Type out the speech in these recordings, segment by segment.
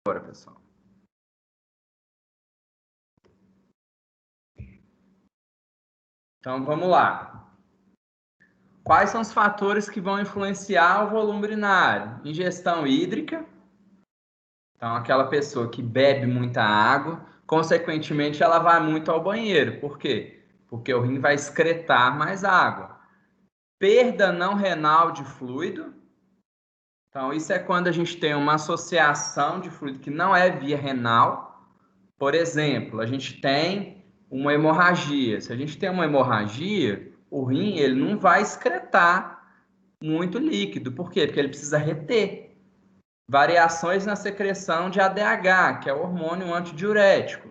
agora, pessoal. Então, vamos lá. Quais são os fatores que vão influenciar o volume urinário? Ingestão hídrica. Então, aquela pessoa que bebe muita água, consequentemente, ela vai muito ao banheiro. Por quê? Porque o rim vai excretar mais água. Perda não renal de fluido. Então, isso é quando a gente tem uma associação de fluido que não é via renal. Por exemplo, a gente tem uma hemorragia. Se a gente tem uma hemorragia, o rim ele não vai excretar muito líquido. Por quê? Porque ele precisa reter. Variações na secreção de ADH, que é o hormônio antidiurético.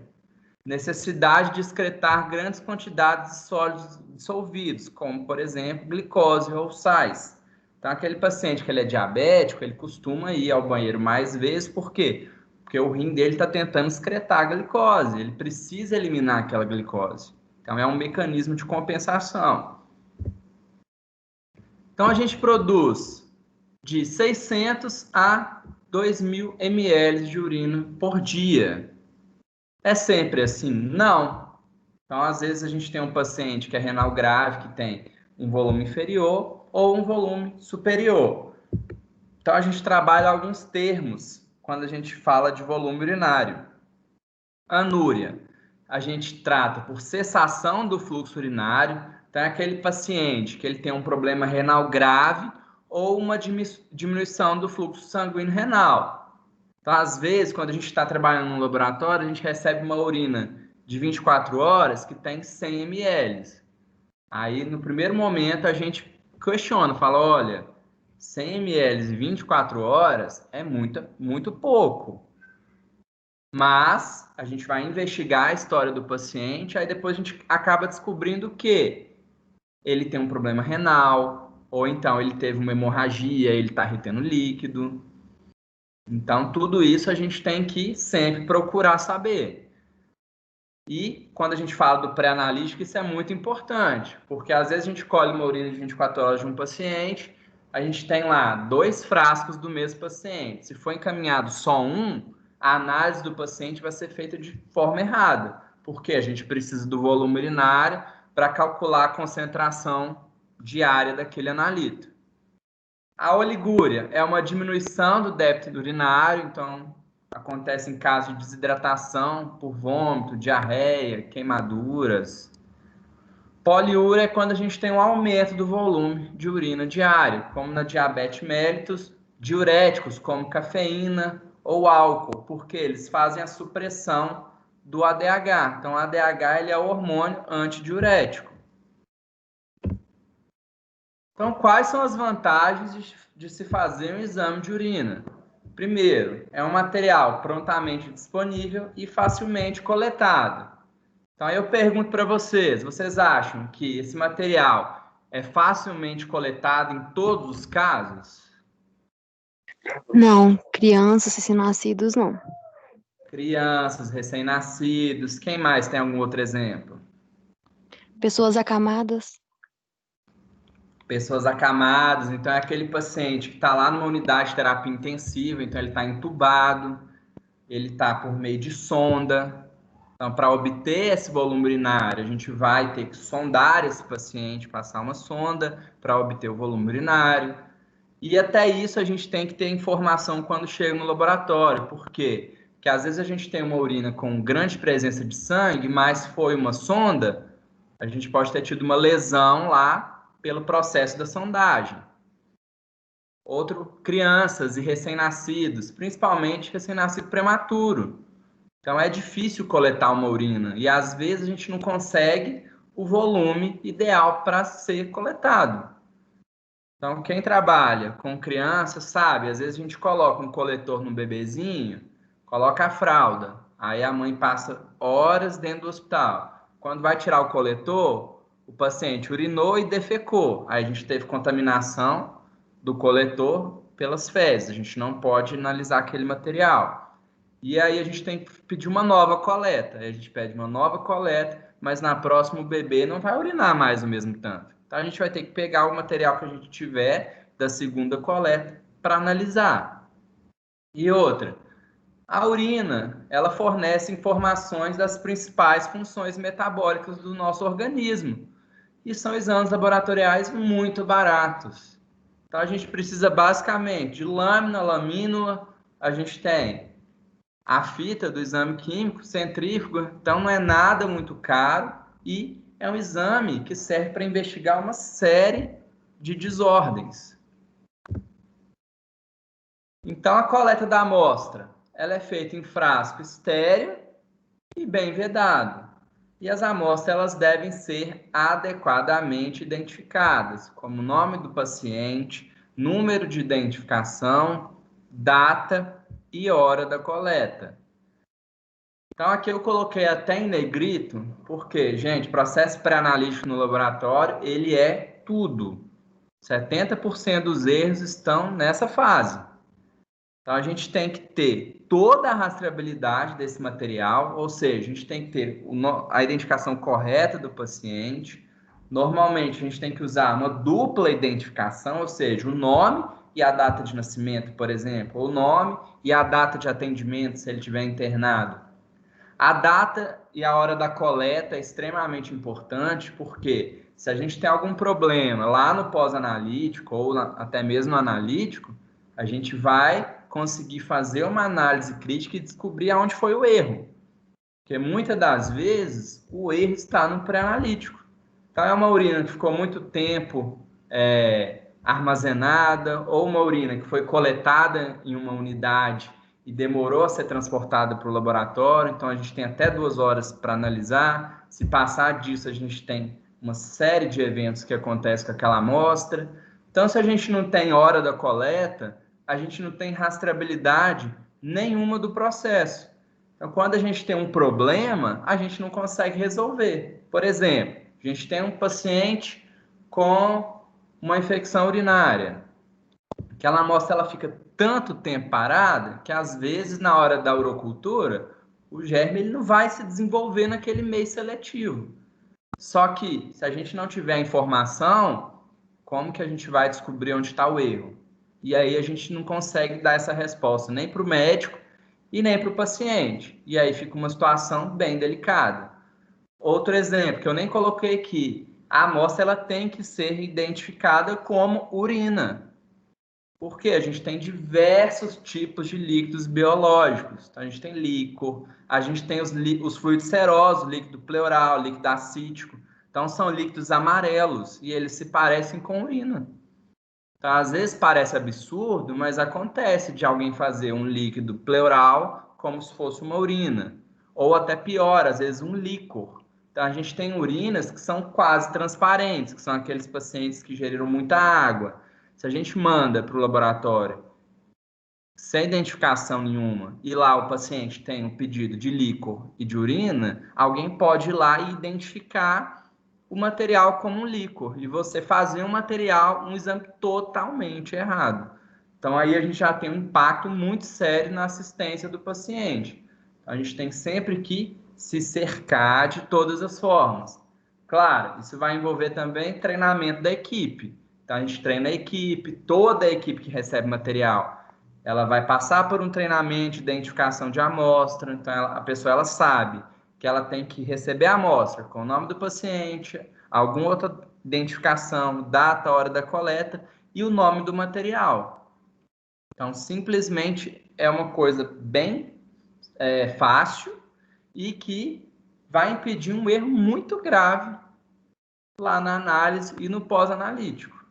Necessidade de excretar grandes quantidades de sólidos dissolvidos, como, por exemplo, glicose ou sais. Então, aquele paciente que ele é diabético, ele costuma ir ao banheiro mais vezes, por quê? Porque o rim dele está tentando excretar a glicose, ele precisa eliminar aquela glicose. Então, é um mecanismo de compensação. Então, a gente produz de 600 a 2.000 ml de urina por dia. É sempre assim? Não. Então, às vezes, a gente tem um paciente que é renal grave, que tem um volume inferior ou um volume superior. Então, a gente trabalha alguns termos quando a gente fala de volume urinário. Anúria, a gente trata por cessação do fluxo urinário. Então, é aquele paciente que ele tem um problema renal grave ou uma diminuição do fluxo sanguíneo renal. Então, às vezes, quando a gente está trabalhando no laboratório, a gente recebe uma urina de 24 horas que tem 100 ml. Aí, no primeiro momento, a gente questiona, fala, olha, 100 ml em 24 horas é muito pouco. Mas a gente vai investigar a história do paciente, aí depois a gente acaba descobrindo que ele tem um problema renal, ou então ele teve uma hemorragia, ele está retendo líquido. Então, tudo isso a gente tem que sempre procurar saber. E quando a gente fala do pré-analítico, isso é muito importante, porque às vezes a gente colhe uma urina de 24 horas de um paciente, a gente tem lá 2 frascos do mesmo paciente. Se for encaminhado só um, a análise do paciente vai ser feita de forma errada, porque a gente precisa do volume urinário para calcular a concentração diária daquele analito. A oligúria é uma diminuição do débito urinário, então acontece em caso de desidratação por vômito, diarreia, queimaduras. Poliúria é quando a gente tem um aumento do volume de urina diário, como na diabetes mellitus, diuréticos como cafeína ou álcool, porque eles fazem a supressão do ADH. Então, o ADH ele é o hormônio antidiurético. Então, quais são as vantagens de se fazer um exame de urina? Primeiro, é um material prontamente disponível e facilmente coletado. Então, eu pergunto para vocês, vocês acham que esse material é facilmente coletado em todos os casos? Não, crianças recém-nascidos não. Crianças, recém-nascidos, quem mais tem algum outro exemplo? Pessoas acamadas. Pessoas acamadas, então é aquele paciente que está lá numa unidade de terapia intensiva, então ele está entubado, ele está por meio de sonda. Então, para obter esse volume urinário, a gente vai ter que sondar esse paciente, passar uma sonda para obter o volume urinário. E até isso a gente tem que ter informação quando chega no laboratório. Por quê? Porque às vezes a gente tem uma urina com grande presença de sangue, mas foi uma sonda, a gente pode ter tido uma lesão lá pelo processo da sondagem. Outro, crianças e recém-nascidos, principalmente recém-nascido prematuro. Então é difícil coletar uma urina e às vezes a gente não consegue o volume ideal para ser coletado. Então quem trabalha com criança sabe, às vezes a gente coloca um coletor no bebezinho, coloca a fralda, aí a mãe passa horas dentro do hospital. Quando vai tirar o coletor, o paciente urinou e defecou. Aí a gente teve contaminação do coletor pelas fezes, a gente não pode analisar aquele material. E aí a gente tem que pedir uma nova coleta. Aí a gente pede uma nova coleta, mas na próxima o bebê não vai urinar mais o mesmo tanto. Então a gente vai ter que pegar o material que a gente tiver da segunda coleta para analisar. E outra, A urina, ela fornece informações das principais funções metabólicas do nosso organismo. E são exames laboratoriais muito baratos. Então, a gente precisa basicamente de lâmina, lamínula, a gente tem a fita do exame químico, centrífuga, então não é nada muito caro e é um exame que serve para investigar uma série de desordens. Então, a coleta da amostra, ela é feita em frasco estéreo e bem vedado. E as amostras elas devem ser adequadamente identificadas, como nome do paciente, número de identificação, data e hora da coleta. Então, aqui eu coloquei até em negrito, porque, gente, processo pré-analítico no laboratório, ele é tudo. 70% dos erros estão nessa fase. Então, a gente tem que ter toda a rastreabilidade desse material, ou seja, a gente tem que ter a identificação correta do paciente. Normalmente, a gente tem que usar uma dupla identificação, ou seja, o nome e a data de nascimento, por exemplo, ou o nome e a data de atendimento, se ele estiver internado. A data e a hora da coleta é extremamente importante, porque se a gente tem algum problema lá no pós-analítico ou até mesmo no analítico, a gente vai conseguir fazer uma análise crítica e descobrir aonde foi o erro. Porque muitas das vezes o erro está no pré-analítico. Então é uma urina que ficou muito tempo armazenada, ou uma urina que foi coletada em uma unidade e demorou a ser transportada para o laboratório, então a gente tem até 2 horas para analisar. Se passar disso, a gente tem uma série de eventos que acontecem com aquela amostra. Então, se a gente não tem hora da coleta, a gente não tem rastreabilidade nenhuma do processo. Então, quando a gente tem um problema, a gente não consegue resolver. Por exemplo, a gente tem um paciente com uma infecção urinária. Aquela amostra ela fica tanto tempo parada que, às vezes, na hora da urocultura, o germe ele não vai se desenvolver naquele meio seletivo. Só que, se a gente não tiver informação, como que a gente vai descobrir onde está o erro? E aí a gente não consegue dar essa resposta nem para o médico e nem para o paciente. E aí fica uma situação bem delicada. Outro exemplo que eu nem coloquei aqui, a amostra ela tem que ser identificada como urina, porque a gente tem diversos tipos de líquidos biológicos. Então, a gente tem líquor, a gente tem os fluidos serosos, líquido pleural, líquido acítico. Então, são líquidos amarelos e eles se parecem com urina. Então, às vezes parece absurdo, mas acontece de alguém fazer um líquido pleural como se fosse uma urina. Ou até pior, às vezes um líquor. Então, a gente tem urinas que são quase transparentes, que são aqueles pacientes que geriram muita água. Se a gente manda para o laboratório sem identificação nenhuma e lá o paciente tem um pedido de líquor e de urina, alguém pode ir lá e identificar o material como um líquor e você fazer um exame totalmente errado. Então aí a gente já tem um impacto muito sério na assistência do paciente. Então, a gente tem sempre que se cercar de todas as formas. Claro, isso vai envolver também treinamento da equipe. Então a gente treina a equipe, toda a equipe que recebe material ela vai passar por um treinamento de identificação de amostra, então a pessoa ela sabe que ela tem que receber a amostra com o nome do paciente, alguma outra identificação, data, hora da coleta e o nome do material. Então, simplesmente é uma coisa bem fácil e que vai impedir um erro muito grave lá na análise e no pós-analítico.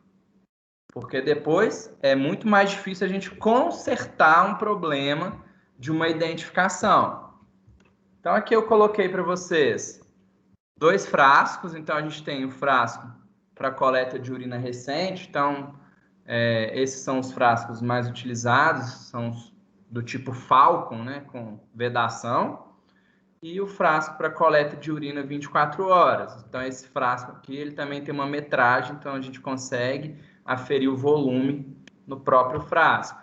Porque depois é muito mais difícil a gente consertar um problema de uma identificação. Então, aqui eu coloquei para vocês 2 frascos. Então, a gente tem o frasco para coleta de urina recente. Então, esses são os frascos mais utilizados, são do tipo Falcon, né, com vedação. E o frasco para coleta de urina 24 horas. Então, esse frasco aqui, ele também tem uma metragem, então a gente consegue aferir o volume no próprio frasco.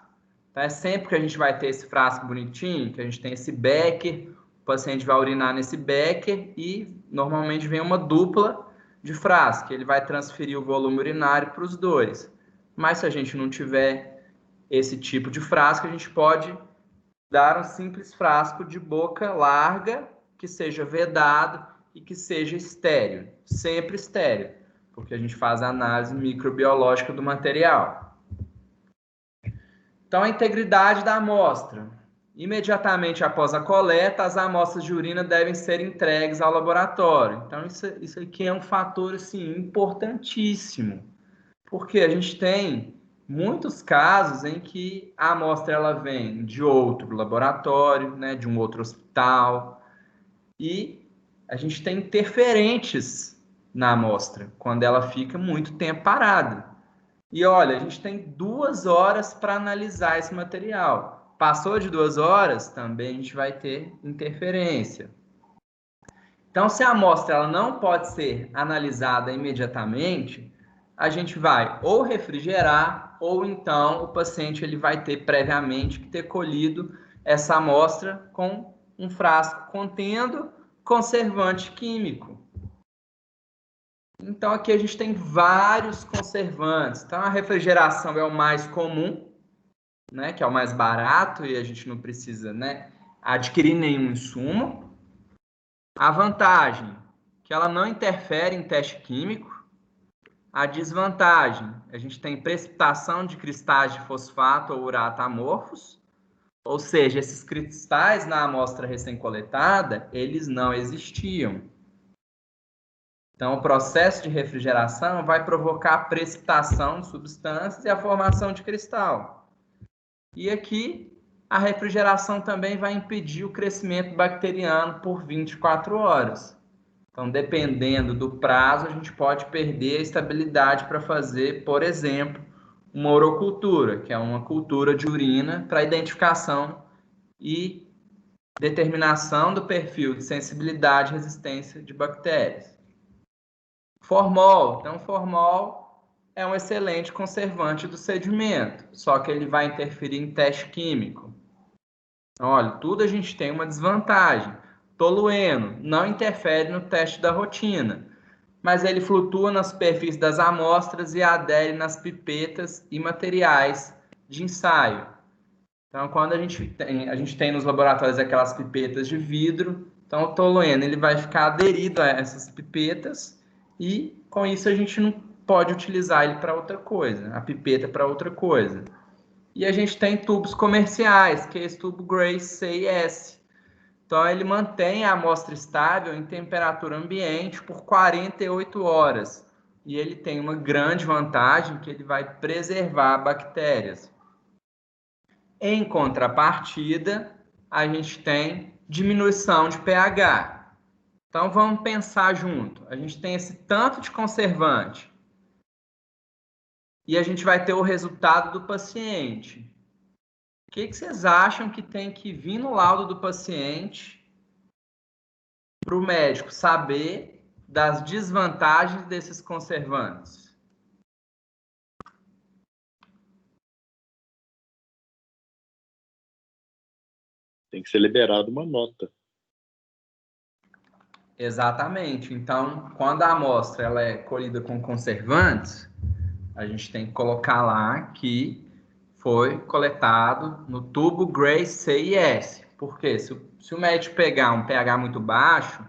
Então, é sempre que a gente vai ter esse frasco bonitinho, que a gente tem esse becker, o paciente vai urinar nesse becker e normalmente vem uma dupla de frasco, ele vai transferir o volume urinário para os dois. Mas se a gente não tiver esse tipo de frasco, a gente pode dar um simples frasco de boca larga, que seja vedado e que seja estéril, sempre estéril, porque a gente faz a análise microbiológica do material. Então, a integridade da amostra. Imediatamente após a coleta, as amostras de urina devem ser entregues ao laboratório. Então, isso aqui é um fator assim, importantíssimo, porque a gente tem muitos casos em que a amostra ela vem de outro laboratório, né, de um outro hospital, e a gente tem interferentes na amostra, quando ela fica muito tempo parada. E olha, a gente tem 2 horas para analisar esse material. Passou de 2 horas, também a gente vai ter interferência. Então, se a amostra ela não pode ser analisada imediatamente, a gente vai ou refrigerar, ou então o paciente ele vai ter previamente que ter colhido essa amostra com um frasco contendo conservante químico. Então, aqui a gente tem vários conservantes. Então, a refrigeração é o mais comum, né, que é o mais barato e a gente não precisa, né, adquirir nenhum insumo. A vantagem, que ela não interfere em teste químico. A desvantagem, a gente tem precipitação de cristais de fosfato ou urato amorfos, ou seja, esses cristais na amostra recém-coletada, eles não existiam. Então, o processo de refrigeração vai provocar a precipitação de substâncias e a formação de cristal. E aqui, a refrigeração também vai impedir o crescimento bacteriano por 24 horas. Então, dependendo do prazo, a gente pode perder a estabilidade para fazer, por exemplo, uma orocultura, que é uma cultura de urina para identificação e determinação do perfil de sensibilidade e resistência de bactérias. Formol. Então, formol é um excelente conservante do sedimento, só que ele vai interferir em teste químico. Então, olha, tudo a gente tem uma desvantagem. Tolueno não interfere no teste da rotina, mas ele flutua na superfície das amostras e adere nas pipetas e materiais de ensaio. Então, quando a gente tem nos laboratórios aquelas pipetas de vidro, então o tolueno ele vai ficar aderido a essas pipetas e com isso a gente não pode utilizar ele para outra coisa, a pipeta para outra coisa. E a gente tem tubos comerciais, que é esse tubo Grace CIS. Então, ele mantém a amostra estável em temperatura ambiente por 48 horas. E ele tem uma grande vantagem, que ele vai preservar bactérias. Em contrapartida, a gente tem diminuição de pH. Então, vamos pensar junto. A gente tem esse tanto de conservante. E a gente vai ter o resultado do paciente. O que vocês acham que tem que vir no laudo do paciente para o médico saber das desvantagens desses conservantes? Tem que ser liberado uma nota. Exatamente. Então, quando a amostra ela é colhida com conservantes, a gente tem que colocar lá que foi coletado no tubo Grace CIS. Por quê? Se o médico pegar um pH muito baixo,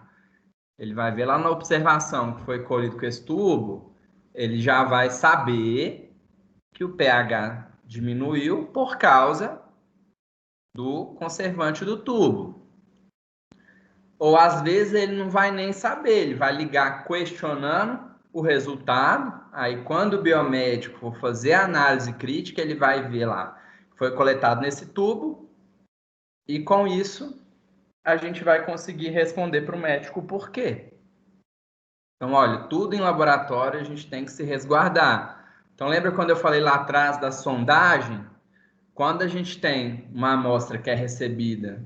ele vai ver lá na observação que foi colhido com esse tubo, ele já vai saber que o pH diminuiu por causa do conservante do tubo. Ou às vezes ele não vai nem saber, ele vai ligar questionando o resultado, aí quando o biomédico for fazer a análise crítica, ele vai ver lá, foi coletado nesse tubo, e com isso a gente vai conseguir responder para o médico o porquê. Então, olha, tudo em laboratório a gente tem que se resguardar. Então, lembra quando eu falei lá atrás da sondagem? Quando a gente tem uma amostra que é recebida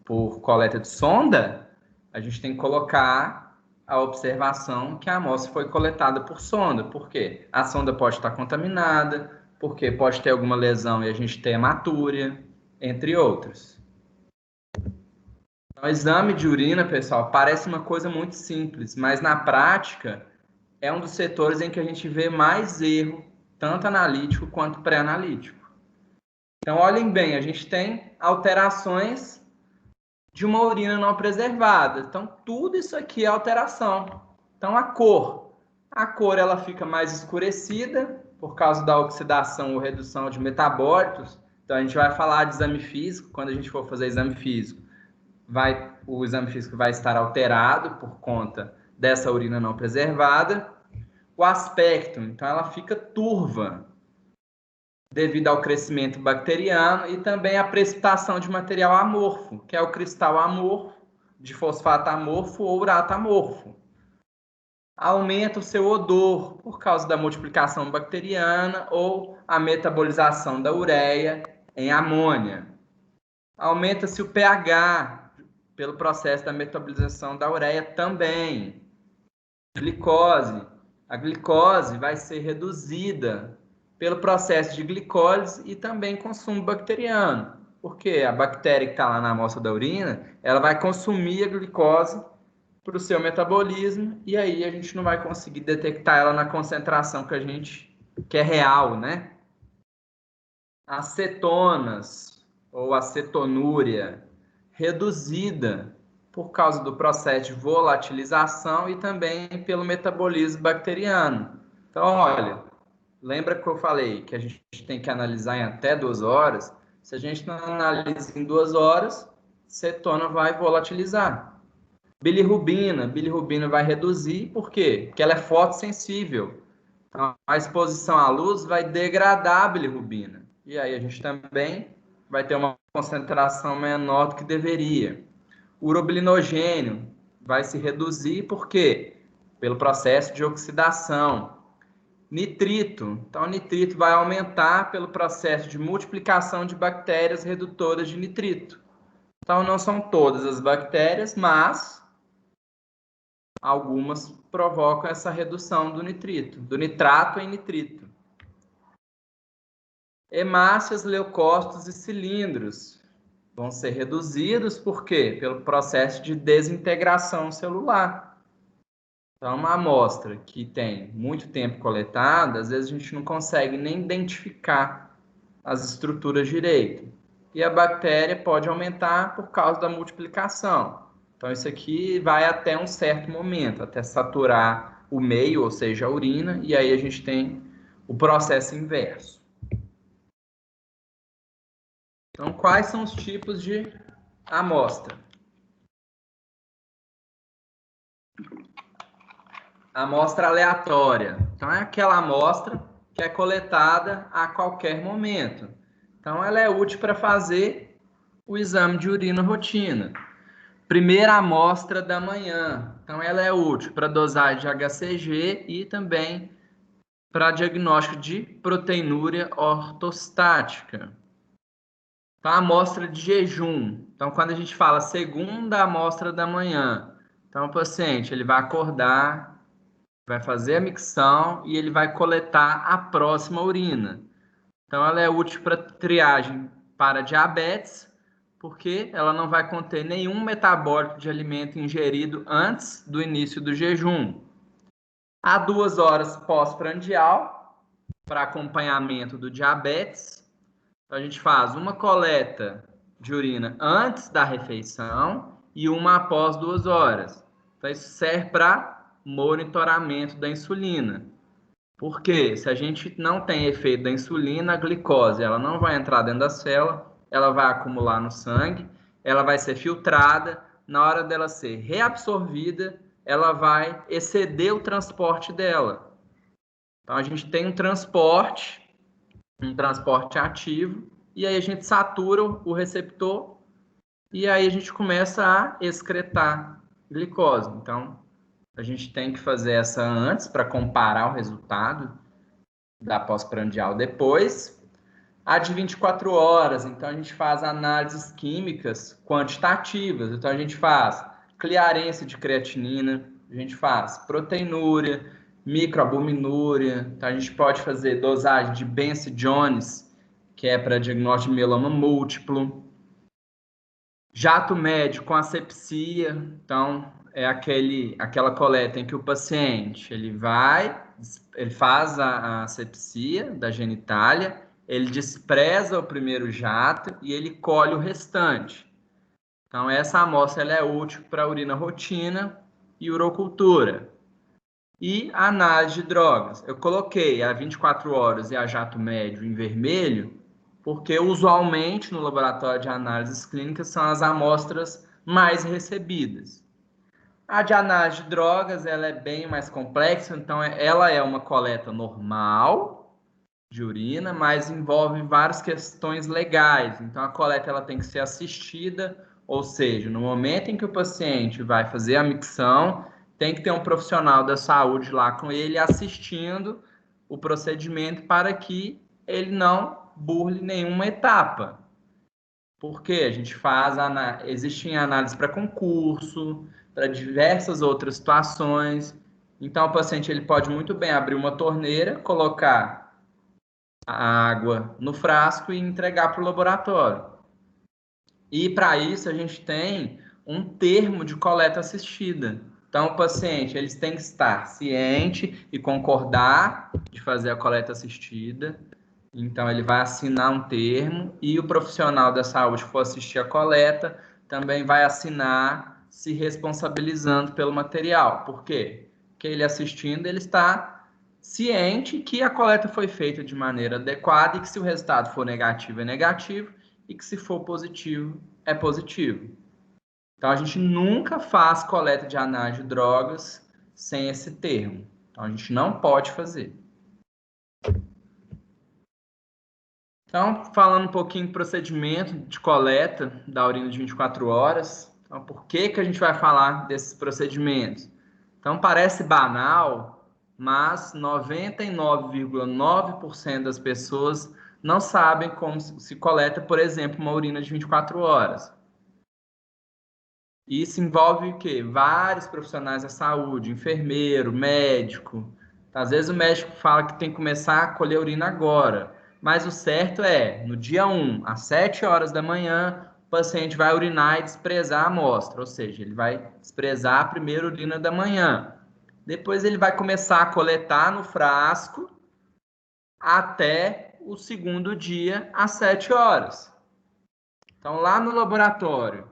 por coleta de sonda, a gente tem que colocar a observação que a amostra foi coletada por sonda. Por quê? A sonda pode estar contaminada, porque pode ter alguma lesão e a gente tem hematúria, entre outros. Então, o exame de urina, pessoal, parece uma coisa muito simples, mas na prática é um dos setores em que a gente vê mais erro, tanto analítico quanto pré-analítico. Então, olhem bem, a gente tem alterações de uma urina não preservada. Então, tudo isso aqui é alteração. Então, a cor ela fica mais escurecida por causa da oxidação ou redução de metabólitos. Então, a gente vai falar de exame físico, quando a gente for fazer exame físico, o exame físico vai estar alterado por conta dessa urina não preservada. O aspecto, então, ela fica turva, devido ao crescimento bacteriano e também à precipitação de material amorfo, que é o cristal amorfo, de fosfato amorfo ou urato amorfo. Aumenta o seu odor por causa da multiplicação bacteriana ou a metabolização da ureia em amônia. Aumenta-se o pH pelo processo da metabolização da ureia também. Glicose. A glicose vai ser reduzida pelo processo de glicólise e também consumo bacteriano. Porque a bactéria que está lá na amostra da urina, ela vai consumir a glicose para o seu metabolismo e aí a gente não vai conseguir detectar ela na concentração que é real, né? Acetonas ou acetonúria reduzida por causa do processo de volatilização e também pelo metabolismo bacteriano. Então, olha, lembra que eu falei que a gente tem que analisar em até 2 horas? Se a gente não analisa em 2 horas, cetona vai volatilizar. Bilirrubina vai reduzir, por quê? Porque ela é fotossensível. Então, a exposição à luz vai degradar a bilirrubina. E aí a gente também vai ter uma concentração menor do que deveria. O urobilinogênio vai se reduzir, por quê? Pelo processo de oxidação. Nitrito. Então, o nitrito vai aumentar pelo processo de multiplicação de bactérias redutoras de nitrito. Então, não são todas as bactérias, mas algumas provocam essa redução do nitrito, do nitrato em nitrito. Hemácias, leucócitos e cilindros vão ser reduzidos, por quê? Pelo processo de desintegração celular. Então, uma amostra que tem muito tempo coletada, às vezes a gente não consegue nem identificar as estruturas direito. E a bactéria pode aumentar por causa da multiplicação. Então, isso aqui vai até um certo momento, até saturar o meio, ou seja, a urina, e aí a gente tem o processo inverso. Então, quais são os tipos de amostra? Amostra aleatória. Então, é aquela amostra que é coletada a qualquer momento. Então, ela é útil para fazer o exame de urina rotina. Primeira amostra da manhã. Então, ela é útil para dosagem de HCG e também para diagnóstico de proteinúria ortostática. Então, a amostra de jejum. Então, quando a gente fala segunda amostra da manhã, então o paciente ele vai acordar, vai fazer a micção e ele vai coletar a próxima urina. Então, ela é útil para triagem para diabetes, porque ela não vai conter nenhum metabólito de alimento ingerido antes do início do jejum. Há 2 horas pós-prandial, para acompanhamento do diabetes. Então, a gente faz uma coleta de urina antes da refeição e uma após 2 horas. Então, isso serve para monitoramento da insulina. Porque se a gente não tem efeito da insulina, a glicose ela não vai entrar dentro da célula, ela vai acumular no sangue, ela vai ser filtrada, na hora dela ser reabsorvida, ela vai exceder o transporte dela. Então, a gente tem um transporte ativo, e aí a gente satura o receptor, e aí a gente começa a excretar glicose. Então, a gente tem que fazer essa antes para comparar o resultado da pós-prandial depois. A de 24 horas, então a gente faz análises químicas quantitativas. Então a gente faz clearência de creatinina, a gente faz proteinúria, microalbuminúria. Então a gente pode fazer dosagem de Benson Jones, que é para diagnóstico de mieloma múltiplo. Jato médio com asepsia, então é aquela coleta em que o paciente ele faz a asepsia da genitália ele despreza o primeiro jato e ele colhe o restante. Então, essa amostra ela é útil para urina rotina e urocultura. E a análise de drogas. Eu coloquei a 24 horas e a jato médio em vermelho, porque usualmente no laboratório de análises clínicas são as amostras mais recebidas. A de análise de drogas ela é bem mais complexa, então ela é uma coleta normal de urina, mas envolve várias questões legais. Então a coleta ela tem que ser assistida, ou seja, no momento em que o paciente vai fazer a micção, tem que ter um profissional da saúde lá com ele assistindo o procedimento para que ele não burle nenhuma etapa. Porque a gente faz, existem análises para concurso, para diversas outras situações. Então, o paciente ele pode muito bem abrir uma torneira, colocar a água no frasco e entregar para o laboratório. E, para isso, a gente tem um termo de coleta assistida. Então, o paciente eles tem que estar ciente e concordar de fazer a coleta assistida. Então, ele vai assinar um termo e o profissional da saúde que for assistir a coleta também vai assinar se responsabilizando pelo material. Por quê? Porque ele assistindo, ele está ciente que a coleta foi feita de maneira adequada e que se o resultado for negativo, é negativo e que se for positivo, é positivo. Então, a gente nunca faz coleta de análise de drogas sem esse termo. Então, a gente não pode fazer. Então, falando um pouquinho do procedimento de coleta da urina de 24 horas. Então, por que a gente vai falar desses procedimentos? Então, parece banal, mas 99,9% das pessoas não sabem como se coleta, por exemplo, uma urina de 24 horas. E isso envolve o quê? Vários profissionais da saúde, enfermeiro, médico. Às vezes o médico fala que tem que começar a colher urina agora. Mas o certo é, no dia 1, às 7 horas da manhã, o paciente vai urinar e desprezar a amostra. Ou seja, ele vai desprezar a primeira urina da manhã. Depois ele vai começar a coletar no frasco até o segundo dia, às 7 horas. Então, lá no laboratório,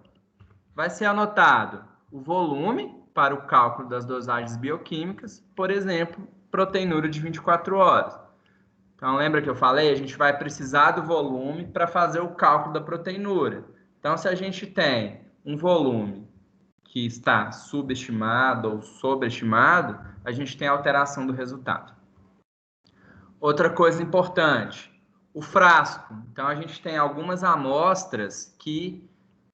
vai ser anotado o volume para o cálculo das dosagens bioquímicas, por exemplo, proteinúria de 24 horas. Então, lembra que eu falei? A gente vai precisar do volume para fazer o cálculo da proteinúria. Então, se a gente tem um volume que está subestimado ou sobreestimado, a gente tem alteração do resultado. Outra coisa importante, o frasco. Então, a gente tem algumas amostras que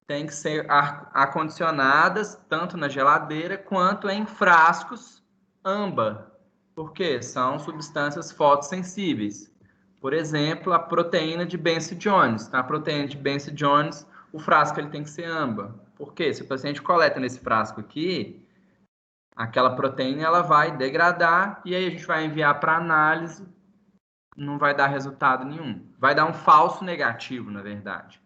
têm que ser acondicionadas tanto na geladeira quanto em frascos âmbar, porque são substâncias fotossensíveis. Por exemplo, a proteína de Benson Jones. A proteína de Benson Jones, o frasco ele tem que ser âmbar. Porque se o paciente coleta nesse frasco aqui, aquela proteína ela vai degradar e aí a gente vai enviar para análise, não vai dar resultado nenhum. Vai dar um falso negativo, na verdade.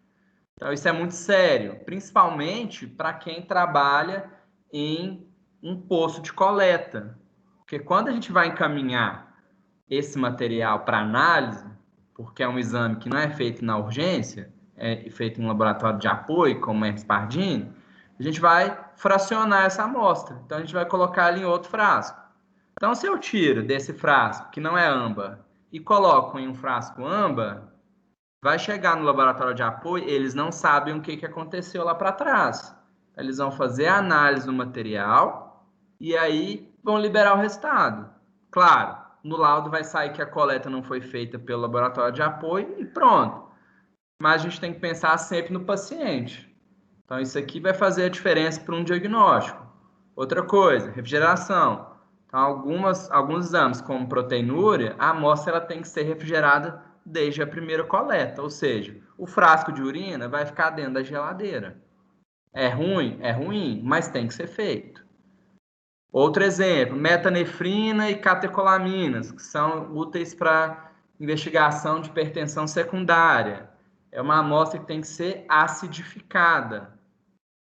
Então, isso é muito sério, principalmente para quem trabalha em um posto de coleta. Porque quando a gente vai encaminhar esse material para análise, porque é um exame que não é feito na urgência, é feito em um laboratório de apoio, como é Pardini, a gente vai fracionar essa amostra. Então, a gente vai colocar ela em outro frasco. Então, se eu tiro desse frasco, que não é âmbar, e coloco em um frasco âmbar, vai chegar no laboratório de apoio, eles não sabem o que aconteceu lá para trás. Eles vão fazer a análise do material e aí vão liberar o resultado. Claro, no laudo vai sair que a coleta não foi feita pelo laboratório de apoio e pronto. Mas a gente tem que pensar sempre no paciente. Então, isso aqui vai fazer a diferença para um diagnóstico. Outra coisa, refrigeração. Então, alguns exames, como proteinúria, a amostra ela tem que ser refrigerada desde a primeira coleta. Ou seja, o frasco de urina vai ficar dentro da geladeira. É ruim? É ruim, mas tem que ser feito. Outro exemplo, metanefrina e catecolaminas, que são úteis para investigação de hipertensão secundária. É uma amostra que tem que ser acidificada.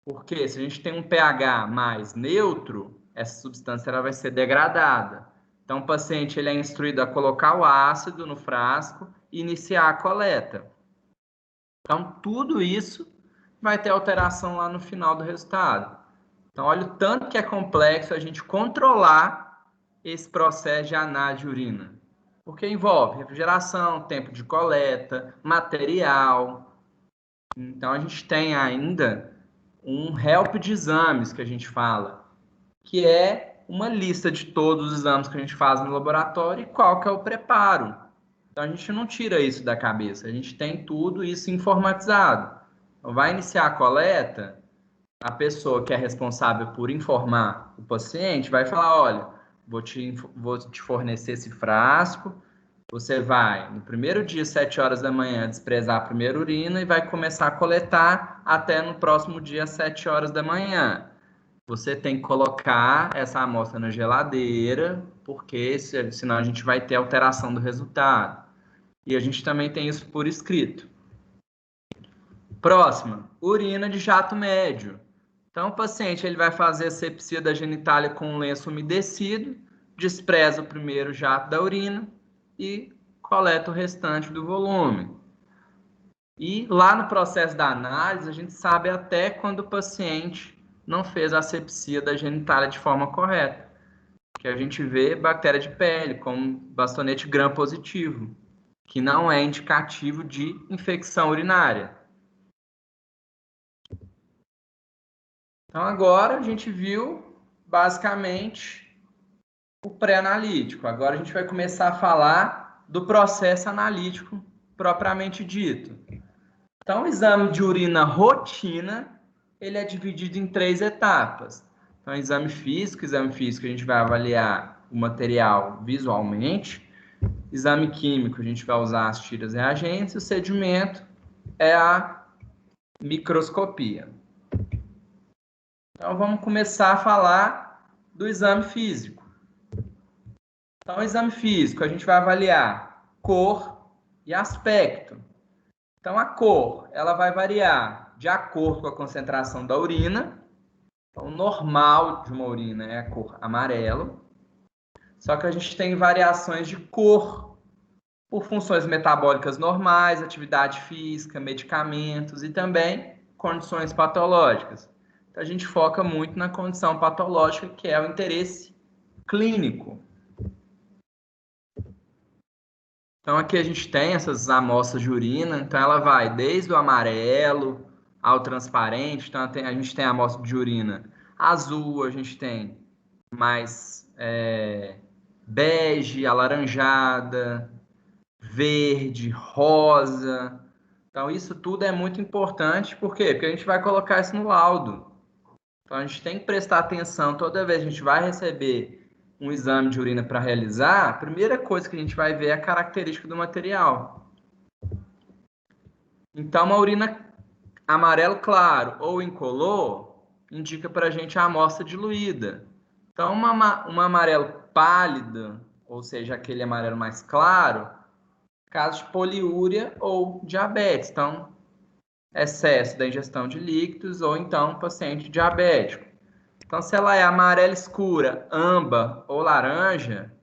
Porque se a gente tem um pH mais neutro, essa substância ela vai ser degradada. Então, o paciente ele é instruído a colocar o ácido no frasco iniciar a coleta. Então, tudo isso vai ter alteração lá no final do resultado. Então, olha o tanto que é complexo a gente controlar esse processo de análise de urina. Porque envolve refrigeração, tempo de coleta, material. Então, a gente tem ainda um help de exames que a gente fala, que é uma lista de todos os exames que a gente faz no laboratório e qual que é o preparo. Então, a gente não tira isso da cabeça, a gente tem tudo isso informatizado. Então, vai iniciar a coleta, a pessoa que é responsável por informar o paciente vai falar, olha, vou te fornecer esse frasco, você vai, no primeiro dia, 7 horas da manhã, desprezar a primeira urina e vai começar a coletar até no próximo dia, 7 horas da manhã. Você tem que colocar essa amostra na geladeira, porque senão a gente vai ter alteração do resultado. E a gente também tem isso por escrito. Próxima, urina de jato médio. Então, o paciente ele vai fazer asepsia da genitália com um lenço umedecido, despreza o primeiro jato da urina e coleta o restante do volume. E lá no processo da análise, a gente sabe até quando o paciente não fez a asepsia da genitália de forma correta. Que a gente vê bactéria de pele, como bastonete gram-positivo, que não é indicativo de infecção urinária. Então, agora a gente viu, basicamente, o pré-analítico. Agora a gente vai começar a falar do processo analítico propriamente dito. Então, o exame de urina rotina, ele é dividido em 3 etapas. Então, exame físico a gente vai avaliar o material visualmente. Exame químico, a gente vai usar as tiras e reagentes. E o sedimento é a microscopia. Então, vamos começar a falar do exame físico. Então, o exame físico, a gente vai avaliar cor e aspecto. Então, a cor, ela vai variar de acordo com a concentração da urina. Então, o normal de uma urina é a cor amarelo. Só que a gente tem variações de cor por funções metabólicas normais, atividade física, medicamentos e também condições patológicas. Então, a gente foca muito na condição patológica, que é o interesse clínico. Então, aqui a gente tem essas amostras de urina. Então, ela vai desde o amarelo ao transparente. Então, a gente tem a amostra de urina azul, a gente tem mais bege, alaranjada, verde, rosa. Então, isso tudo é muito importante. Por quê? Porque a gente vai colocar isso no laudo. Então, a gente tem que prestar atenção toda vez que a gente vai receber um exame de urina para realizar. A primeira coisa que a gente vai ver é a característica do material. Então, uma urina amarelo claro ou incolor indica para a gente a amostra diluída. Então, uma amarelo pálido, ou seja, aquele amarelo mais claro, caso de poliúria ou diabetes. Então, excesso da ingestão de líquidos ou então paciente diabético. Então, se ela é amarela escura, âmbar ou laranja,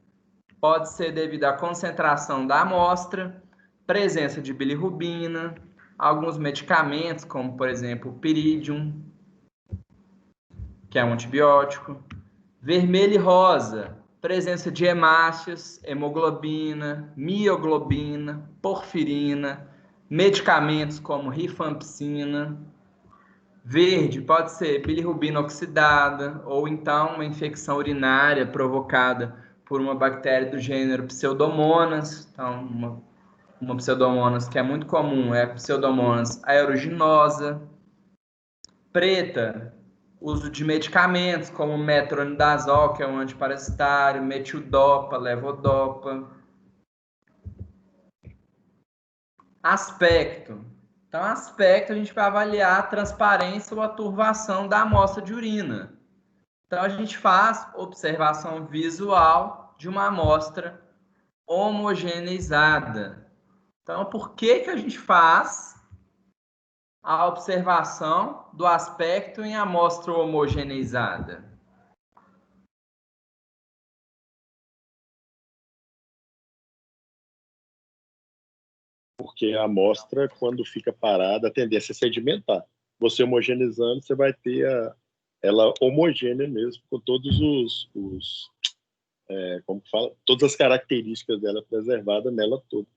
pode ser devido à concentração da amostra, presença de bilirrubina, alguns medicamentos, como, por exemplo, o Pyridium, que é um antibiótico. Vermelho e rosa, presença de hemácias, hemoglobina, mioglobina, porfirina, medicamentos como rifampicina. Verde pode ser bilirrubina oxidada ou então uma infecção urinária provocada por uma bactéria do gênero Pseudomonas. Então, uma Pseudomonas que é muito comum é a Pseudomonas aeruginosa. Preta, uso de medicamentos como metronidazol, que é um antiparasitário, metildopa, levodopa. Aspecto. Então, aspecto a gente vai avaliar a transparência ou a turvação da amostra de urina. Então, a gente faz observação visual de uma amostra homogeneizada. Então, por que a gente faz a observação do aspecto em amostra homogeneizada? porque a amostra, quando fica parada, a tendência é sedimentar. Você homogeneizando, você vai ter ela homogênea mesmo, com todos como fala, todas as características dela preservadas nela toda.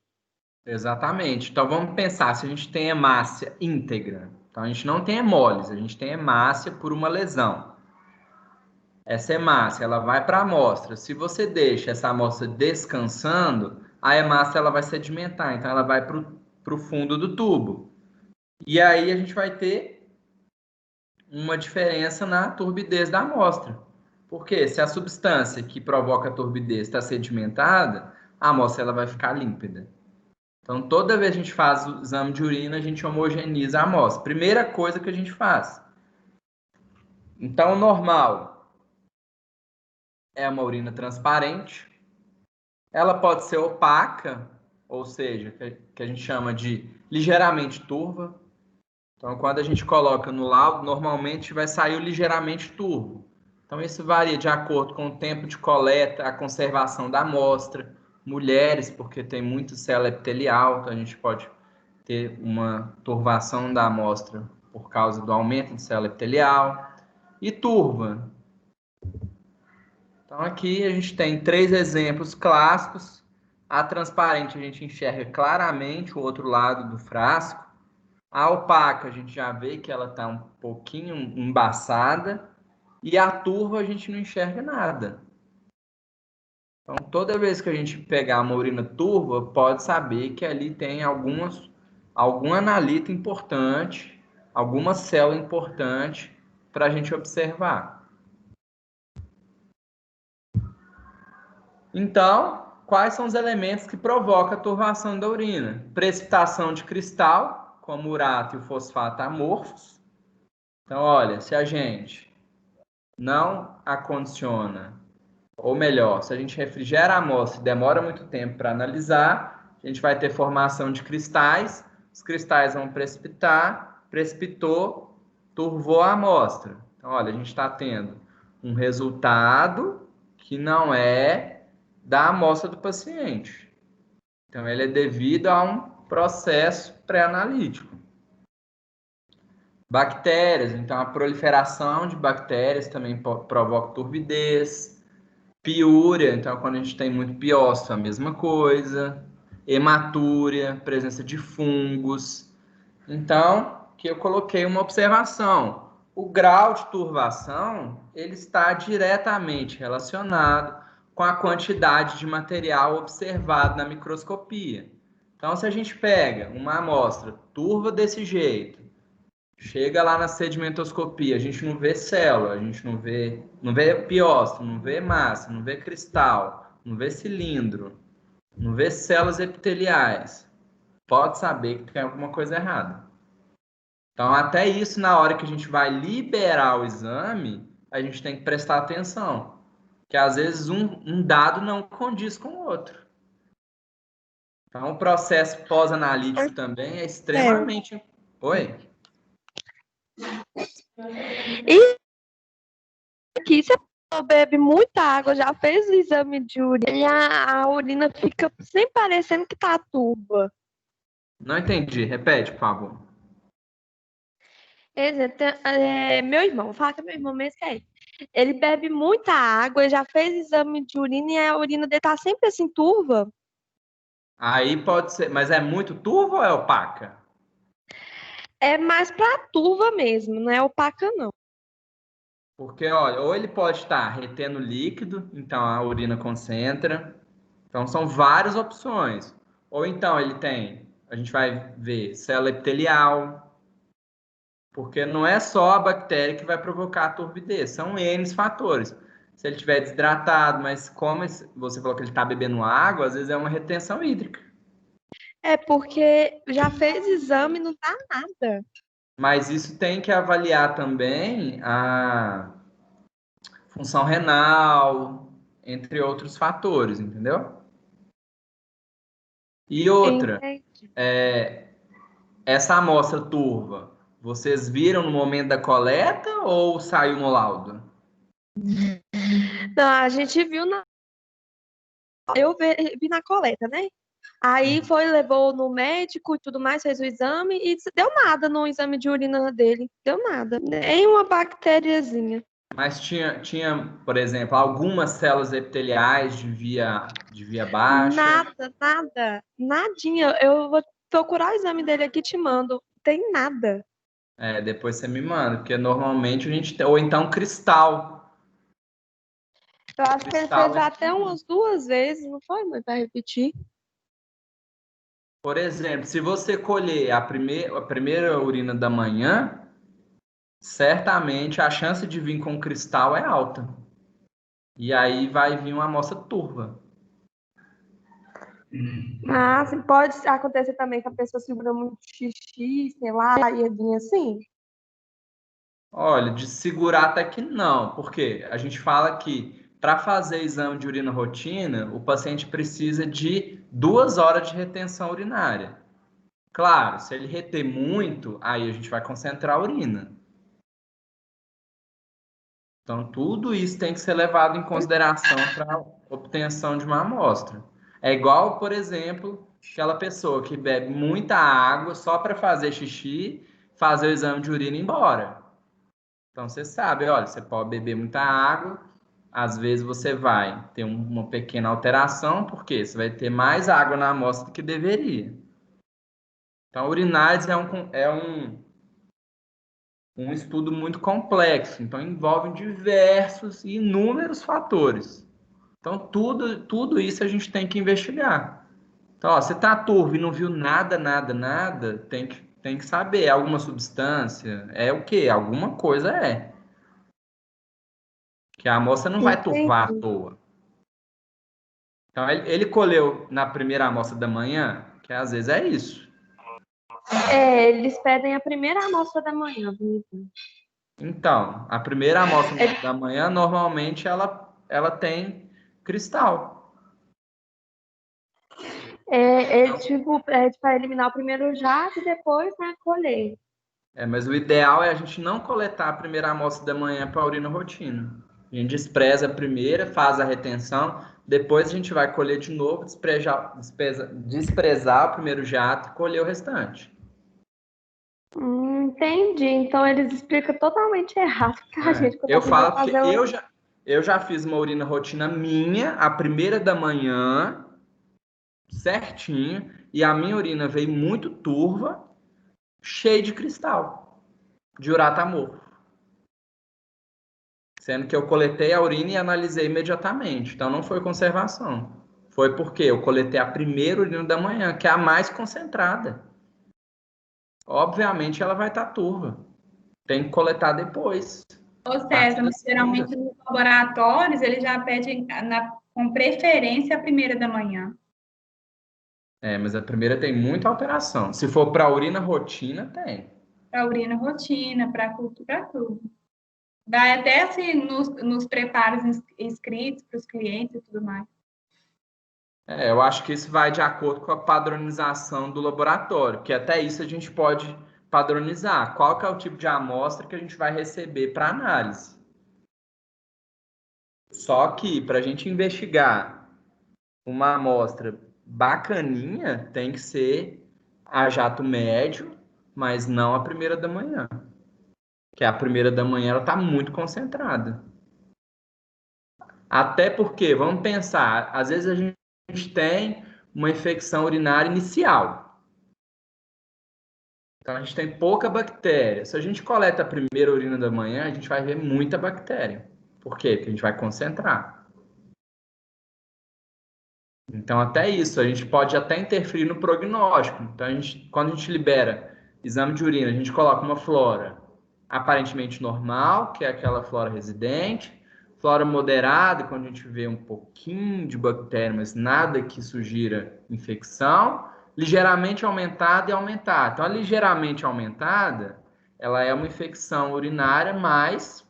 Exatamente. Então vamos pensar, se a gente tem hemácia íntegra, então a gente não tem hemólise, a gente tem hemácia por uma lesão. Essa hemácia, ela vai para a amostra. Se você deixa essa amostra descansando, a hemácia ela vai sedimentar, então ela vai para o fundo do tubo. E aí a gente vai ter uma diferença na turbidez da amostra. Porque se a substância que provoca a turbidez está sedimentada, a amostra ela vai ficar límpida. Então, toda vez que a gente faz o exame de urina, a gente homogeneiza a amostra. Primeira coisa que a gente faz. Então, o normal é uma urina transparente. Ela pode ser opaca, ou seja, que a gente chama de ligeiramente turva. Então, quando a gente coloca no laudo, normalmente vai sair o ligeiramente turvo. Então, isso varia de acordo com o tempo de coleta, a conservação da amostra. Mulheres, porque tem muito célula epitelial, então a gente pode ter uma turvação da amostra por causa do aumento de célula epitelial. E turva. Então, aqui a gente tem 3 exemplos clássicos. A transparente a gente enxerga claramente o outro lado do frasco. A opaca a gente já vê que ela está um pouquinho embaçada. E a turva a gente não enxerga nada. Então, toda vez que a gente pegar uma urina turva, pode saber que ali tem algum analito importante, alguma célula importante para a gente observar. Então, quais são os elementos que provocam a turvação da urina? Precipitação de cristal, como o urato e o fosfato amorfos. Então, olha, se a gente não acondiciona, ou melhor, se a gente refrigera a amostra e demora muito tempo para analisar, a gente vai ter formação de cristais, os cristais vão precipitar, precipitou, turvou a amostra. Então, olha, a gente está tendo um resultado que não é da amostra do paciente. Então, ele é devido a um processo pré-analítico. Bactérias, então a proliferação de bactérias também provoca turbidez. Piúria, então quando a gente tem muito piócito, a mesma coisa. Hematúria, presença de fungos. Então, que eu coloquei uma observação. O grau de turvação, ele está diretamente relacionado com a quantidade de material observado na microscopia. Então, se a gente pega uma amostra turva desse jeito, chega lá na sedimentoscopia, a gente não vê célula, a gente não vê piócito, não vê massa, não vê cristal, não vê cilindro, não vê células epiteliais. Pode saber que tem alguma coisa errada. Então, até isso, na hora que a gente vai liberar o exame, a gente tem que prestar atenção. Que às vezes um dado não condiz com o outro. Então, o processo pós-analítico também é extremamente... Oi? E aqui, se a pessoa bebe muita água, já fez o exame de urina, a urina fica sem parecendo que tá turva. Não entendi. Repete, por favor. Meu irmão, vou falar que é meu irmão mesmo que é ele. Ele bebe muita água, já fez exame de urina e a urina dele tá sempre assim turva. Aí pode ser, mas é muito turva ou é opaca? É mais pra turva mesmo, não é opaca não. Porque, olha, ou ele pode estar retendo líquido, então a urina concentra. Então, são várias opções. Ou então ele tem, a gente vai ver célula epitelial, porque não é só a bactéria que vai provocar a turbidez, são N fatores. Se ele estiver desidratado, mas como você falou que ele está bebendo água, às vezes é uma retenção hídrica. É porque já fez exame e não tá nada. Mas isso tem que avaliar também a função renal, entre outros fatores, entendeu? E outra, Entendi. essa amostra turva, vocês viram no momento da coleta ou saiu no laudo? Não, a gente viu eu vi na coleta, né? Aí levou no médico e tudo mais, fez o exame e deu nada no exame de urina dele. Deu nada. Nem uma bactériazinha. Mas tinha, por exemplo, algumas células epiteliais de via baixa. Nada. Nadinha. Eu vou procurar o exame dele aqui e te mando. Tem nada. Depois você me manda, porque normalmente a gente tem, ou então cristal. Eu acho que ele Cristal fez é até umas 2 vezes, não foi, mãe? Pra repetir. Por exemplo, se você colher a primeira urina da manhã, certamente a chance de vir com cristal é alta. E aí vai vir uma amostra turva. Mas pode acontecer também que a pessoa segura muito xixi, sei lá, e vir assim. Olha, de segurar até que não, porque a gente fala que para fazer exame de urina rotina, o paciente precisa de 2 horas de retenção urinária. Claro, se ele reter muito, aí a gente vai concentrar a urina. Então, tudo isso tem que ser levado em consideração para a obtenção de uma amostra. É igual, por exemplo, aquela pessoa que bebe muita água só para fazer xixi, fazer o exame de urina e ir embora. Então, você sabe, olha, você pode beber muita água, às vezes você vai ter uma pequena alteração, porque você vai ter mais água na amostra do que deveria. Então, a urinálise é um estudo muito complexo, então envolve diversos e inúmeros fatores. Então, tudo isso a gente tem que investigar. Então, ó, você está turvo e não viu nada, tem que saber. É alguma substância? É o quê? Alguma coisa é. Que a amostra não vai turvar à Entendi. toa. Então, ele colheu na primeira amostra da manhã, que às vezes é isso. Eles pedem a primeira amostra da manhã, viu? Então, a primeira amostra da manhã, normalmente, ela tem cristal. Tipo, para eliminar o primeiro jato e depois, né, colher. Mas o ideal é a gente não coletar a primeira amostra da manhã para a urina rotina. A gente despreza a primeira, faz a retenção, depois a gente vai colher de novo, desprezar o primeiro jato e colher o restante. Entendi. Então eles explicam totalmente errado pra gente quando a Eu gente vai falo porque fazer o. eu já fiz uma urina rotina minha, a primeira da manhã, certinho, e a minha urina veio muito turva, cheia de cristal, de uratamor. Sendo que eu coletei a urina e analisei imediatamente. Então não foi conservação. Foi porque eu coletei a primeira urina da manhã, que é a mais concentrada. Obviamente ela vai estar turva. Tem que coletar depois. Ô A partir César, da mas segunda. geralmente nos laboratórios eles já pedem com preferência a primeira da manhã. Mas a primeira tem muita alteração. Se for para urina rotina, tem. Para urina rotina, para culto, para tudo. Vai até assim nos preparos escritos para os clientes e tudo mais. Eu acho que isso vai de acordo com a padronização do laboratório, que até isso a gente pode padronizar. Qual que é o tipo de amostra que a gente vai receber para análise? Só que para a gente investigar uma amostra bacaninha, tem que ser a jato médio, mas não a primeira da manhã. Que a primeira da manhã ela está muito concentrada. Até porque, vamos pensar, às vezes a gente tem uma infecção urinária inicial. Então a gente tem pouca bactéria. Se a gente coleta a primeira urina da manhã, a gente vai ver muita bactéria. Por quê? Porque a gente vai concentrar. Então, até isso, a gente pode até interferir no prognóstico. Então, quando a gente libera exame de urina, a gente coloca uma flora aparentemente normal, que é aquela flora residente, flora moderada, quando a gente vê um pouquinho de bactéria, mas nada que sugira infecção, ligeiramente aumentada e aumentada. Então, a ligeiramente aumentada, ela é uma infecção urinária mais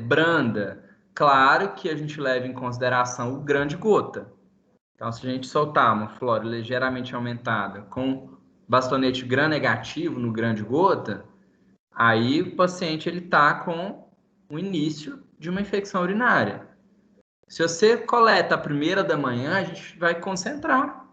branda. Claro que a gente leva em consideração o grão de gota. Então, se a gente soltar uma flora ligeiramente aumentada com bastonete gram-negativo no grão de gota, aí o paciente está com o início de uma infecção urinária. Se você coleta a primeira da manhã, a gente vai concentrar.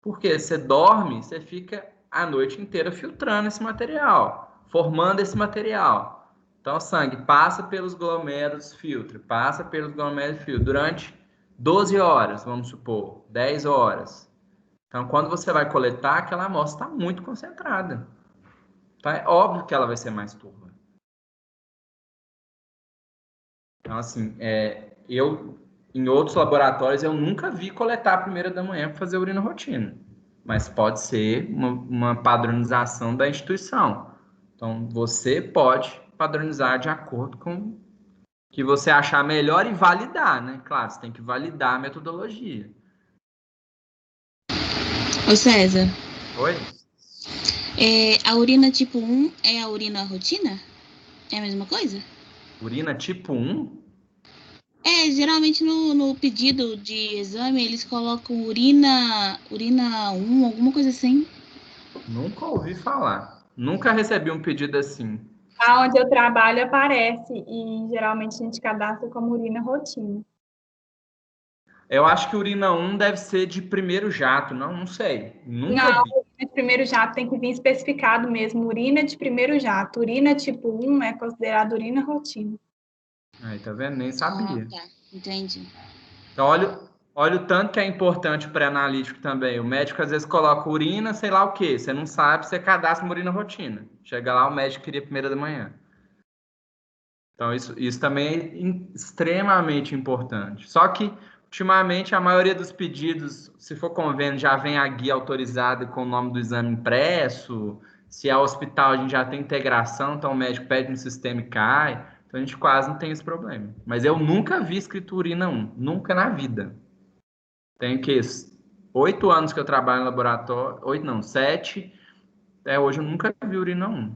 Porque você dorme, você fica a noite inteira filtrando esse material, formando esse material. Então, o sangue passa pelos glomérulos, filtra, passa pelos glomérulos, filtra, durante 12 horas, vamos supor, 10 horas. Então, quando você vai coletar, aquela amostra está muito concentrada. Então, é óbvio que ela vai ser mais turva. Então, assim, em outros laboratórios, eu nunca vi coletar a primeira da manhã para fazer urina rotina. Mas pode ser uma padronização da instituição. Então, você pode padronizar de acordo com o que você achar melhor e validar, né? Claro, você tem que validar a metodologia. Ô César, Oi? a urina tipo 1 é a urina rotina? É a mesma coisa? Urina tipo 1? Geralmente no pedido de exame eles colocam urina 1, alguma coisa assim. Nunca ouvi falar. Nunca recebi um pedido assim. Aonde eu trabalho aparece e geralmente a gente cadastra como urina rotina. Eu acho que urina 1 deve ser de primeiro jato, não sei. Nunca Não, vi. urina de primeiro jato tem que vir especificado mesmo, urina de primeiro jato. Urina tipo 1 é considerada urina rotina. Aí, tá vendo? Nem sabia. Tá, entendi. Então, olha o tanto que é importante o pré-analítico também. O médico às vezes coloca urina, sei lá o quê. Você não sabe, você cadastra uma urina rotina. Chega lá, o médico queria primeira da manhã. Então, isso também é extremamente importante. Só que, ultimamente, a maioria dos pedidos, se for convênio, já vem a guia autorizada com o nome do exame impresso. Se é hospital, a gente já tem integração, então o médico pede no sistema e cai. Então, a gente quase não tem esse problema. Mas eu nunca vi escrito urina 1. Nunca na vida. Tenho que 8 anos que eu trabalho no laboratório. 8 não, 7. Até hoje eu nunca vi urina 1.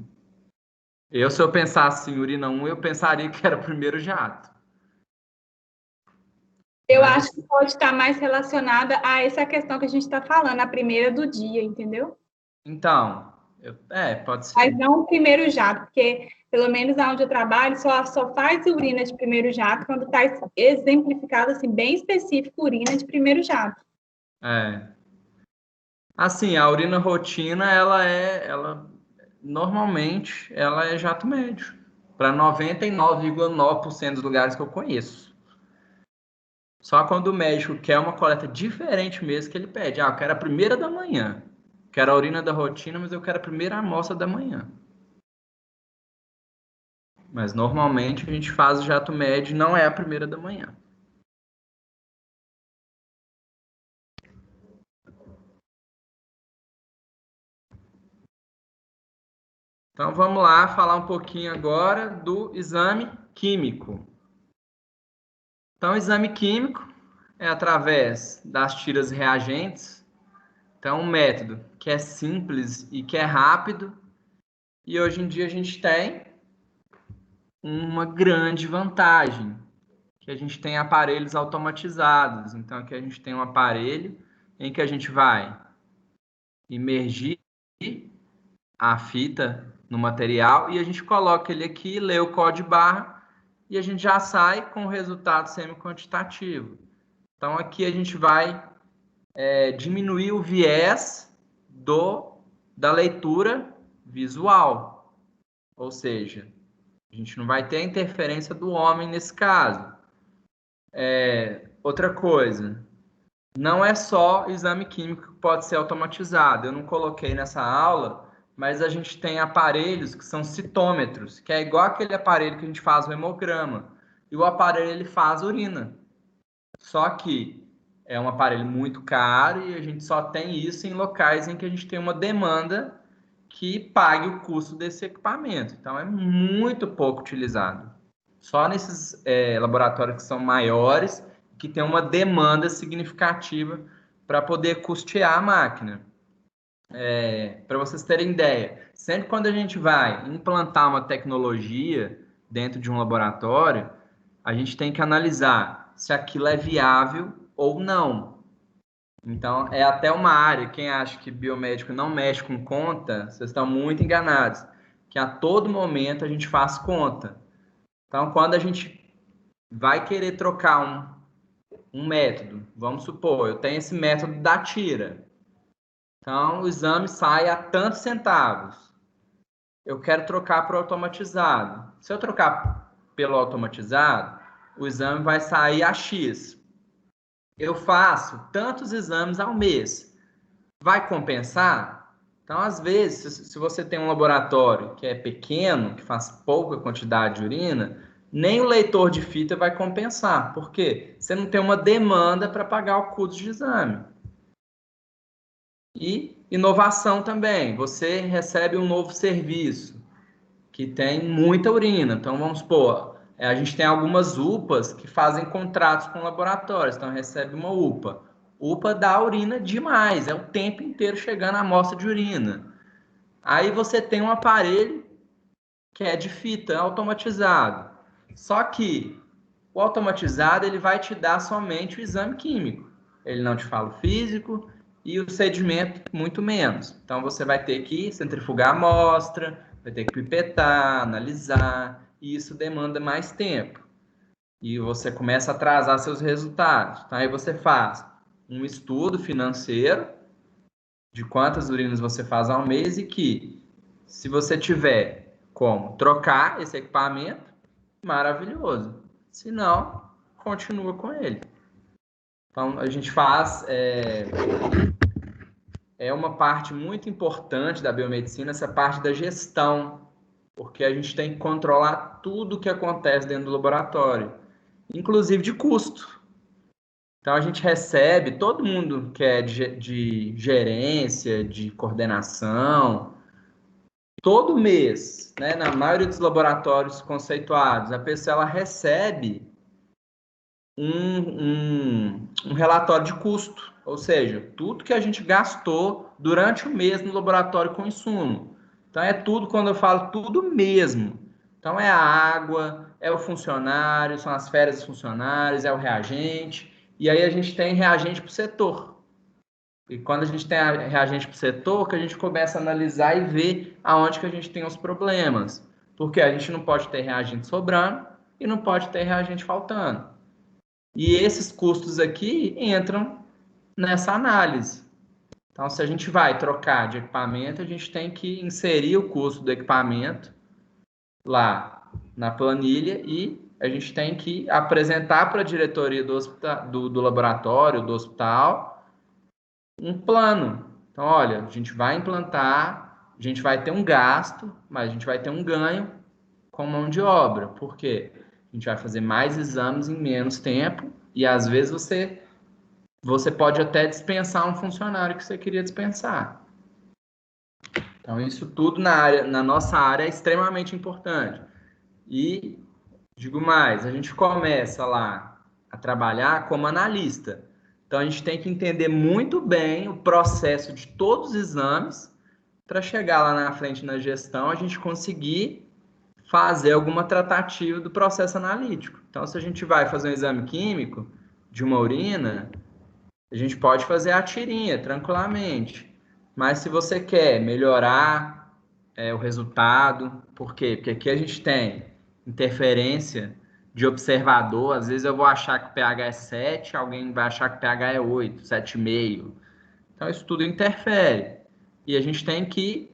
Se eu pensasse em urina 1, eu pensaria que era o primeiro jato. Eu Mas, acho que pode estar mais relacionada a essa questão que a gente está falando, a primeira do dia, entendeu? então, pode ser. Mas não o primeiro jato, porque pelo menos onde eu trabalho só faz urina de primeiro jato quando está exemplificado assim, bem específico, urina de primeiro jato. Assim, a urina rotina, normalmente, ela é jato médio. Para 99,9% dos lugares que eu conheço. Só quando o médico quer uma coleta diferente mesmo que ele pede. Eu quero a primeira da manhã. Quero a urina da rotina, mas eu quero a primeira amostra da manhã. Mas normalmente a gente faz o jato médio, não é a primeira da manhã. Então vamos lá falar um pouquinho agora do exame químico. Então, o exame químico é através das tiras reagentes. Então, um método que é simples e que é rápido. E hoje em dia a gente tem uma grande vantagem, que a gente tem aparelhos automatizados. Então, aqui a gente tem um aparelho em que a gente vai imergir a fita no material e a gente coloca ele aqui, lê o código barra e a gente já sai com o resultado semi-quantitativo. Então, aqui a gente vai diminuir o viés da leitura visual. Ou seja, a gente não vai ter a interferência do homem nesse caso. Outra coisa, não é só exame químico que pode ser automatizado. Eu não coloquei nessa aula, mas a gente tem aparelhos que são citômetros, que é igual aquele aparelho que a gente faz o hemograma. E o aparelho ele faz urina. Só que é um aparelho muito caro e a gente só tem isso em locais em que a gente tem uma demanda que pague o custo desse equipamento. Então, é muito pouco utilizado. Só nesses laboratórios que são maiores, que tem uma demanda significativa para poder custear a máquina. Para vocês terem ideia, sempre quando a gente vai implantar uma tecnologia dentro de um laboratório, a gente tem que analisar se aquilo é viável ou não. Então, é até uma área, quem acha que biomédico não mexe com conta, vocês estão muito enganados, que a todo momento a gente faz conta. Então, quando a gente vai querer trocar um método, vamos supor, eu tenho esse método da tira. Então, o exame sai a tantos centavos. Eu quero trocar para o automatizado. Se eu trocar pelo automatizado, o exame vai sair a X. Eu faço tantos exames ao mês. Vai compensar? Então, às vezes, se você tem um laboratório que é pequeno, que faz pouca quantidade de urina, nem o leitor de fita vai compensar. Por quê? Você não tem uma demanda para pagar o custo de exame. E inovação também. Você recebe um novo serviço que tem muita urina. Então, vamos supor, a gente tem algumas UPAs que fazem contratos com laboratórios. Então, recebe uma UPA. UPA dá urina demais, é o tempo inteiro chegando a amostra de urina. Aí você tem um aparelho que é de fita, automatizado. Só que o automatizado ele vai te dar somente o exame químico. Ele não te fala o físico e o sedimento muito menos. Então você vai ter que centrifugar a amostra, vai ter que pipetar, analisar, e isso demanda mais tempo. E você começa a atrasar seus resultados. Então aí você faz um estudo financeiro de quantas urinas você faz ao mês e que, se você tiver como trocar esse equipamento, maravilhoso. Se não, continua com ele. Então, a gente faz... É uma parte muito importante da biomedicina, essa parte da gestão, porque a gente tem que controlar tudo o que acontece dentro do laboratório, inclusive de custo. Então, a gente recebe, todo mundo que é de gerência, de coordenação, todo mês, né, na maioria dos laboratórios conceituados, a pessoa ela recebe um relatório de custo, ou seja, tudo que a gente gastou durante o mês no laboratório com insumo. Então, é tudo, quando eu falo tudo mesmo. Então, é a água, é o funcionário, são as férias dos funcionários, é o reagente. E aí a gente tem reagente para o setor. E quando a gente tem reagente para o setor, que a gente começa a analisar e ver aonde que a gente tem os problemas. Porque a gente não pode ter reagente sobrando e não pode ter reagente faltando. E esses custos aqui entram nessa análise. Então, se a gente vai trocar de equipamento, a gente tem que inserir o custo do equipamento lá na planilha e a gente tem que apresentar para a diretoria do laboratório, do hospital, um plano. Então, olha, a gente vai implantar, a gente vai ter um gasto, mas a gente vai ter um ganho com mão de obra. Por quê? A gente vai fazer mais exames em menos tempo e, às vezes, você pode até dispensar um funcionário que você queria dispensar. Então, isso tudo na nossa área é extremamente importante. E, digo mais, a gente começa lá a trabalhar como analista. Então, a gente tem que entender muito bem o processo de todos os exames para chegar lá na frente na gestão, a gente conseguir fazer alguma tratativa do processo analítico. Então, se a gente vai fazer um exame químico de uma urina, a gente pode fazer a tirinha tranquilamente. Mas se você quer melhorar o resultado, por quê? Porque aqui a gente tem interferência de observador. Às vezes eu vou achar que o pH é 7, alguém vai achar que o pH é 8, 7,5. Então, isso tudo interfere. E a gente tem que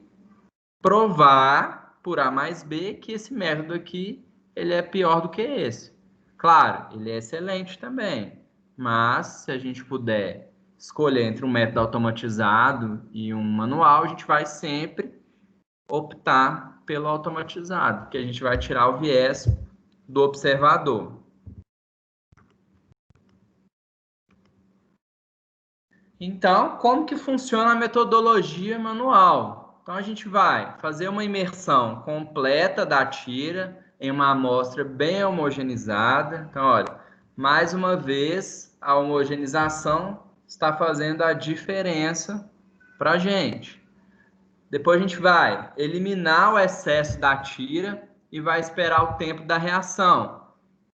provar por A mais B que esse método aqui ele é pior do que esse. Claro, ele é excelente também, mas se a gente puder escolher entre um método automatizado e um manual, a gente vai sempre optar pelo automatizado, porque a gente vai tirar o viés do observador. Então, como que funciona a metodologia manual? Então, a gente vai fazer uma imersão completa da tira em uma amostra bem homogeneizada. Então, olha, mais uma vez, a homogeneização está fazendo a diferença para a gente. Depois a gente vai eliminar o excesso da tira e vai esperar o tempo da reação,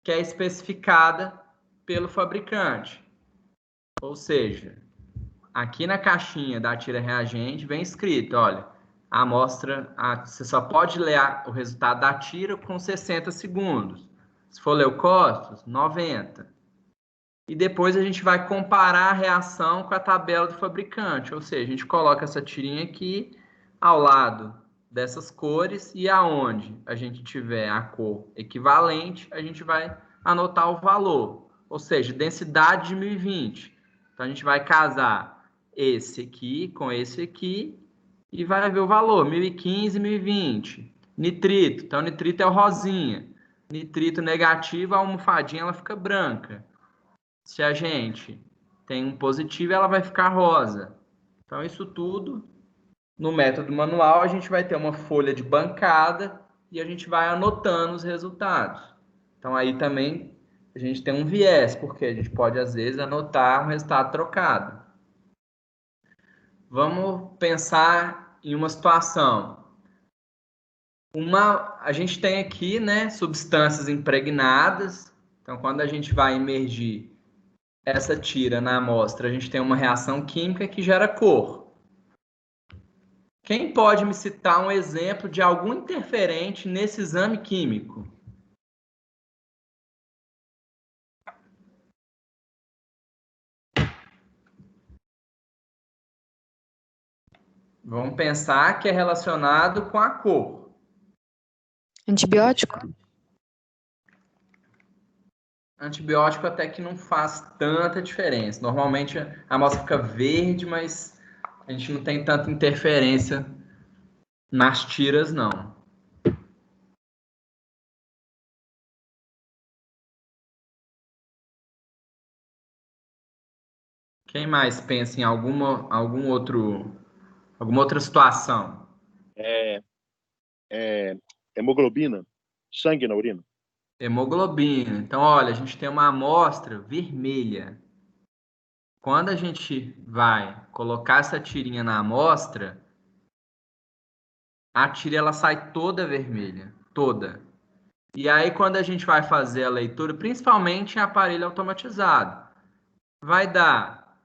que é especificada pelo fabricante. Ou seja, aqui na caixinha da tira reagente vem escrito, olha, a amostra, você só pode ler o resultado da tira com 60 segundos. Se for leucócitos, 90. e depois a gente vai comparar a reação com a tabela do fabricante, ou seja, a gente coloca essa tirinha aqui ao lado dessas cores e aonde a gente tiver a cor equivalente, a gente vai anotar o valor, ou seja, densidade de 1020. Então a gente vai casar esse aqui com esse aqui e vai ver o valor, 1015, 1020. Nitrito, então nitrito é o rosinha. Nitrito negativo, a almofadinha ela fica branca. Se a gente tem um positivo, ela vai ficar rosa. Então isso tudo, no método manual, a gente vai ter uma folha de bancada e a gente vai anotando os resultados. Então aí também a gente tem um viés, porque a gente pode, às vezes, anotar um resultado trocado. Vamos pensar em uma situação. A gente tem aqui, né, substâncias impregnadas. Então, quando a gente vai imergir essa tira na amostra, a gente tem uma reação química que gera cor. Quem pode me citar um exemplo de algum interferente nesse exame químico? Vamos pensar que é relacionado com a cor. Antibiótico? Antibiótico até que não faz tanta diferença. Normalmente a amostra fica verde, mas a gente não tem tanta interferência nas tiras, não. Quem mais pensa em alguma outra situação? Hemoglobina, sangue na urina. Hemoglobina. Então, olha, a gente tem uma amostra vermelha. Quando a gente vai colocar essa tirinha na amostra, a tira ela sai toda vermelha, toda. E aí, quando a gente vai fazer a leitura, principalmente em aparelho automatizado, vai dar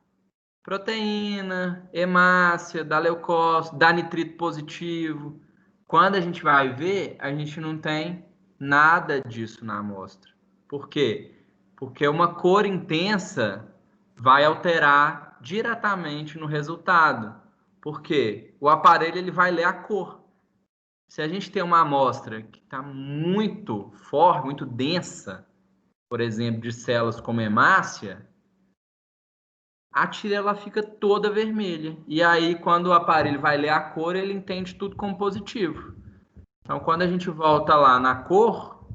proteína, hemácia, dá leucócito, dá nitrito positivo. Quando a gente vai ver, a gente não tem nada disso na amostra. Por quê? Porque uma cor intensa vai alterar diretamente no resultado. Porque o aparelho ele vai ler a cor. Se a gente tem uma amostra que está muito forte, muito densa, por exemplo, de células como hemácia, a tira ela fica toda vermelha. E aí, quando o aparelho vai ler a cor, ele entende tudo como positivo. Então, quando a gente volta lá na cor,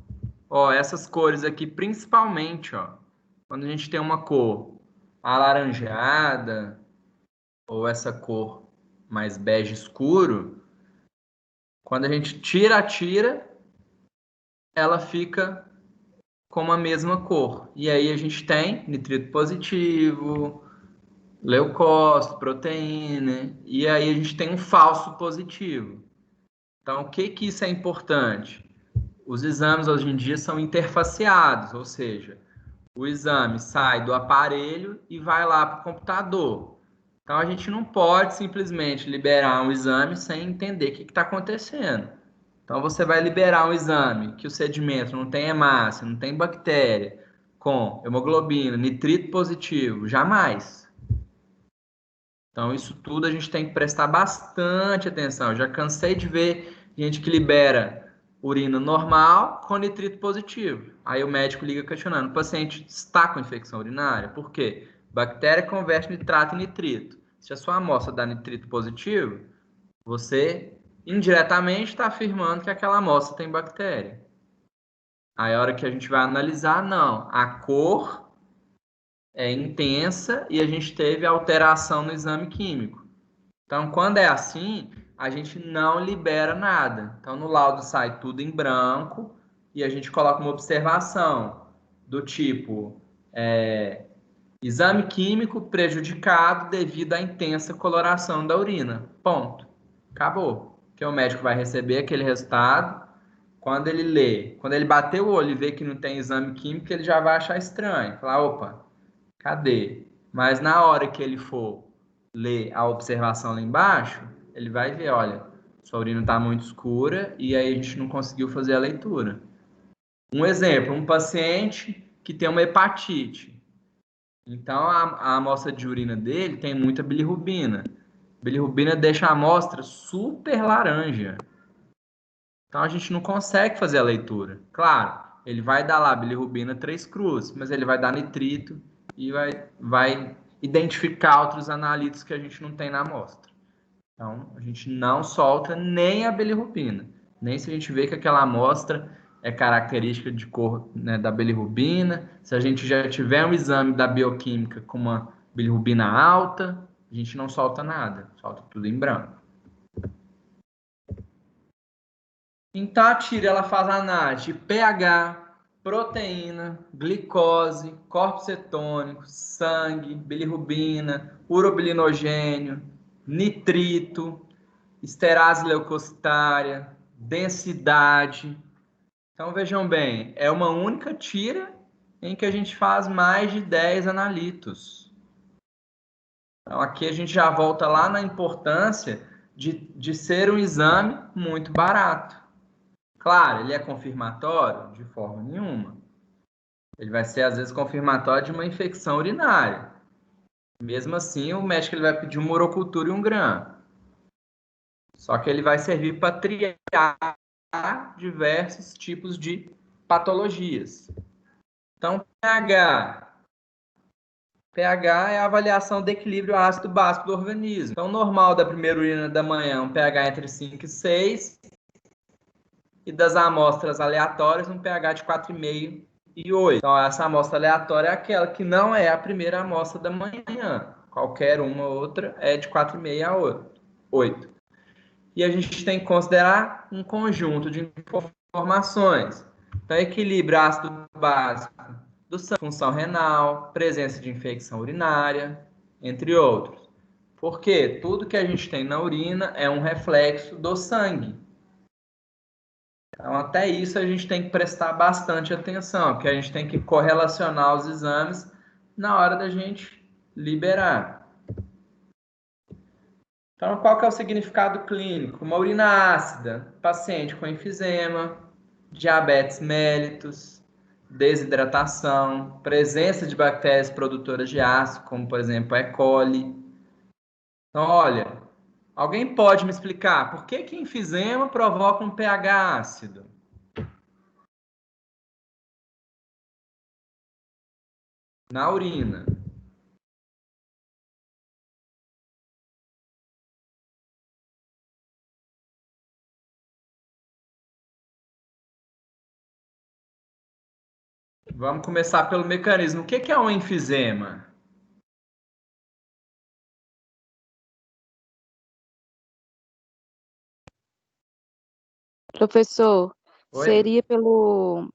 ó, essas cores aqui, principalmente, ó, quando a gente tem uma cor alaranjada, ou essa cor mais bege escuro, quando a gente tira a tira, ela fica com a mesma cor. E aí a gente tem nitrito positivo, leucócito, proteína, e aí a gente tem um falso positivo. Então, o que isso é importante? Os exames hoje em dia são interfaceados, ou seja, o exame sai do aparelho e vai lá para o computador. Então, a gente não pode simplesmente liberar um exame sem entender o que está acontecendo. Então, você vai liberar um exame que o sedimento não tem hemácia, não tem bactéria, com hemoglobina, nitrito positivo, jamais. Então, isso tudo a gente tem que prestar bastante atenção. Eu já cansei de ver gente que libera urina normal com nitrito positivo. Aí o médico liga questionando: o paciente está com infecção urinária? Por quê? Bactéria converte nitrato em nitrito. Se a sua amostra dá nitrito positivo, você indiretamente está afirmando que aquela amostra tem bactéria. Aí a hora que a gente vai analisar, não. A cor é intensa e a gente teve alteração no exame químico. Então, quando é assim, a gente não libera nada. Então, no laudo sai tudo em branco e a gente coloca uma observação do tipo exame químico prejudicado devido à intensa coloração da urina. Ponto. Acabou. Porque o médico vai receber aquele resultado. Quando ele lê, quando ele bater o olho e ver que não tem exame químico, ele já vai achar estranho. Falar, opa, cadê? Mas na hora que ele for ler a observação lá embaixo, ele vai ver, olha, sua urina está muito escura e aí a gente não conseguiu fazer a leitura. Um exemplo, um paciente que tem uma hepatite. Então, a amostra de urina dele tem muita bilirrubina. Bilirrubina deixa a amostra super laranja. Então, a gente não consegue fazer a leitura. Claro, ele vai dar lá bilirrubina 3 cruz, mas ele vai dar nitrito e vai identificar outros analitos que a gente não tem na amostra. Então, a gente não solta nem a bilirrubina, nem se a gente vê que aquela amostra é característica de cor, né, da bilirrubina. Se a gente já tiver um exame da bioquímica com uma bilirrubina alta, a gente não solta nada, solta tudo em branco. Então, a tira ela faz análise de pH, proteína, glicose, corpos cetônicos, sangue, bilirrubina, urobilinogênio, nitrito, esterase leucocitária, densidade. Então, vejam bem, é uma única tira em que a gente faz mais de 10 analitos. Então, aqui a gente já volta lá na importância de ser um exame muito barato. Claro, ele é confirmatório? De forma nenhuma. Ele vai ser, às vezes, confirmatório de uma infecção urinária. Mesmo assim, o médico ele vai pedir uma urocultura e um GRAM. Só que ele vai servir para triar diversos tipos de patologias. Então, pH é a avaliação do equilíbrio ácido-básico do organismo. Então, o normal da primeira urina da manhã, um pH entre 5 e 6. E das amostras aleatórias, um pH de 4,5 e 8. Então, essa amostra aleatória é aquela que não é a primeira amostra da manhã. Qualquer uma outra é de 4,5 a 8. E a gente tem que considerar um conjunto de informações. Então, equilíbrio ácido básico do sangue, função renal, presença de infecção urinária, entre outros. Porque tudo que a gente tem na urina é um reflexo do sangue. Então, até isso a gente tem que prestar bastante atenção, porque a gente tem que correlacionar os exames na hora da gente liberar. Então, qual que é o significado clínico? Uma urina ácida, paciente com enfisema, diabetes mellitus, desidratação, presença de bactérias produtoras de ácido, como, por exemplo, a E. coli. Então, olha, alguém pode me explicar por que enfisema provoca um pH ácido? Na urina. Vamos começar pelo mecanismo. O que é um enfisema? Professor, Oi? seria pelo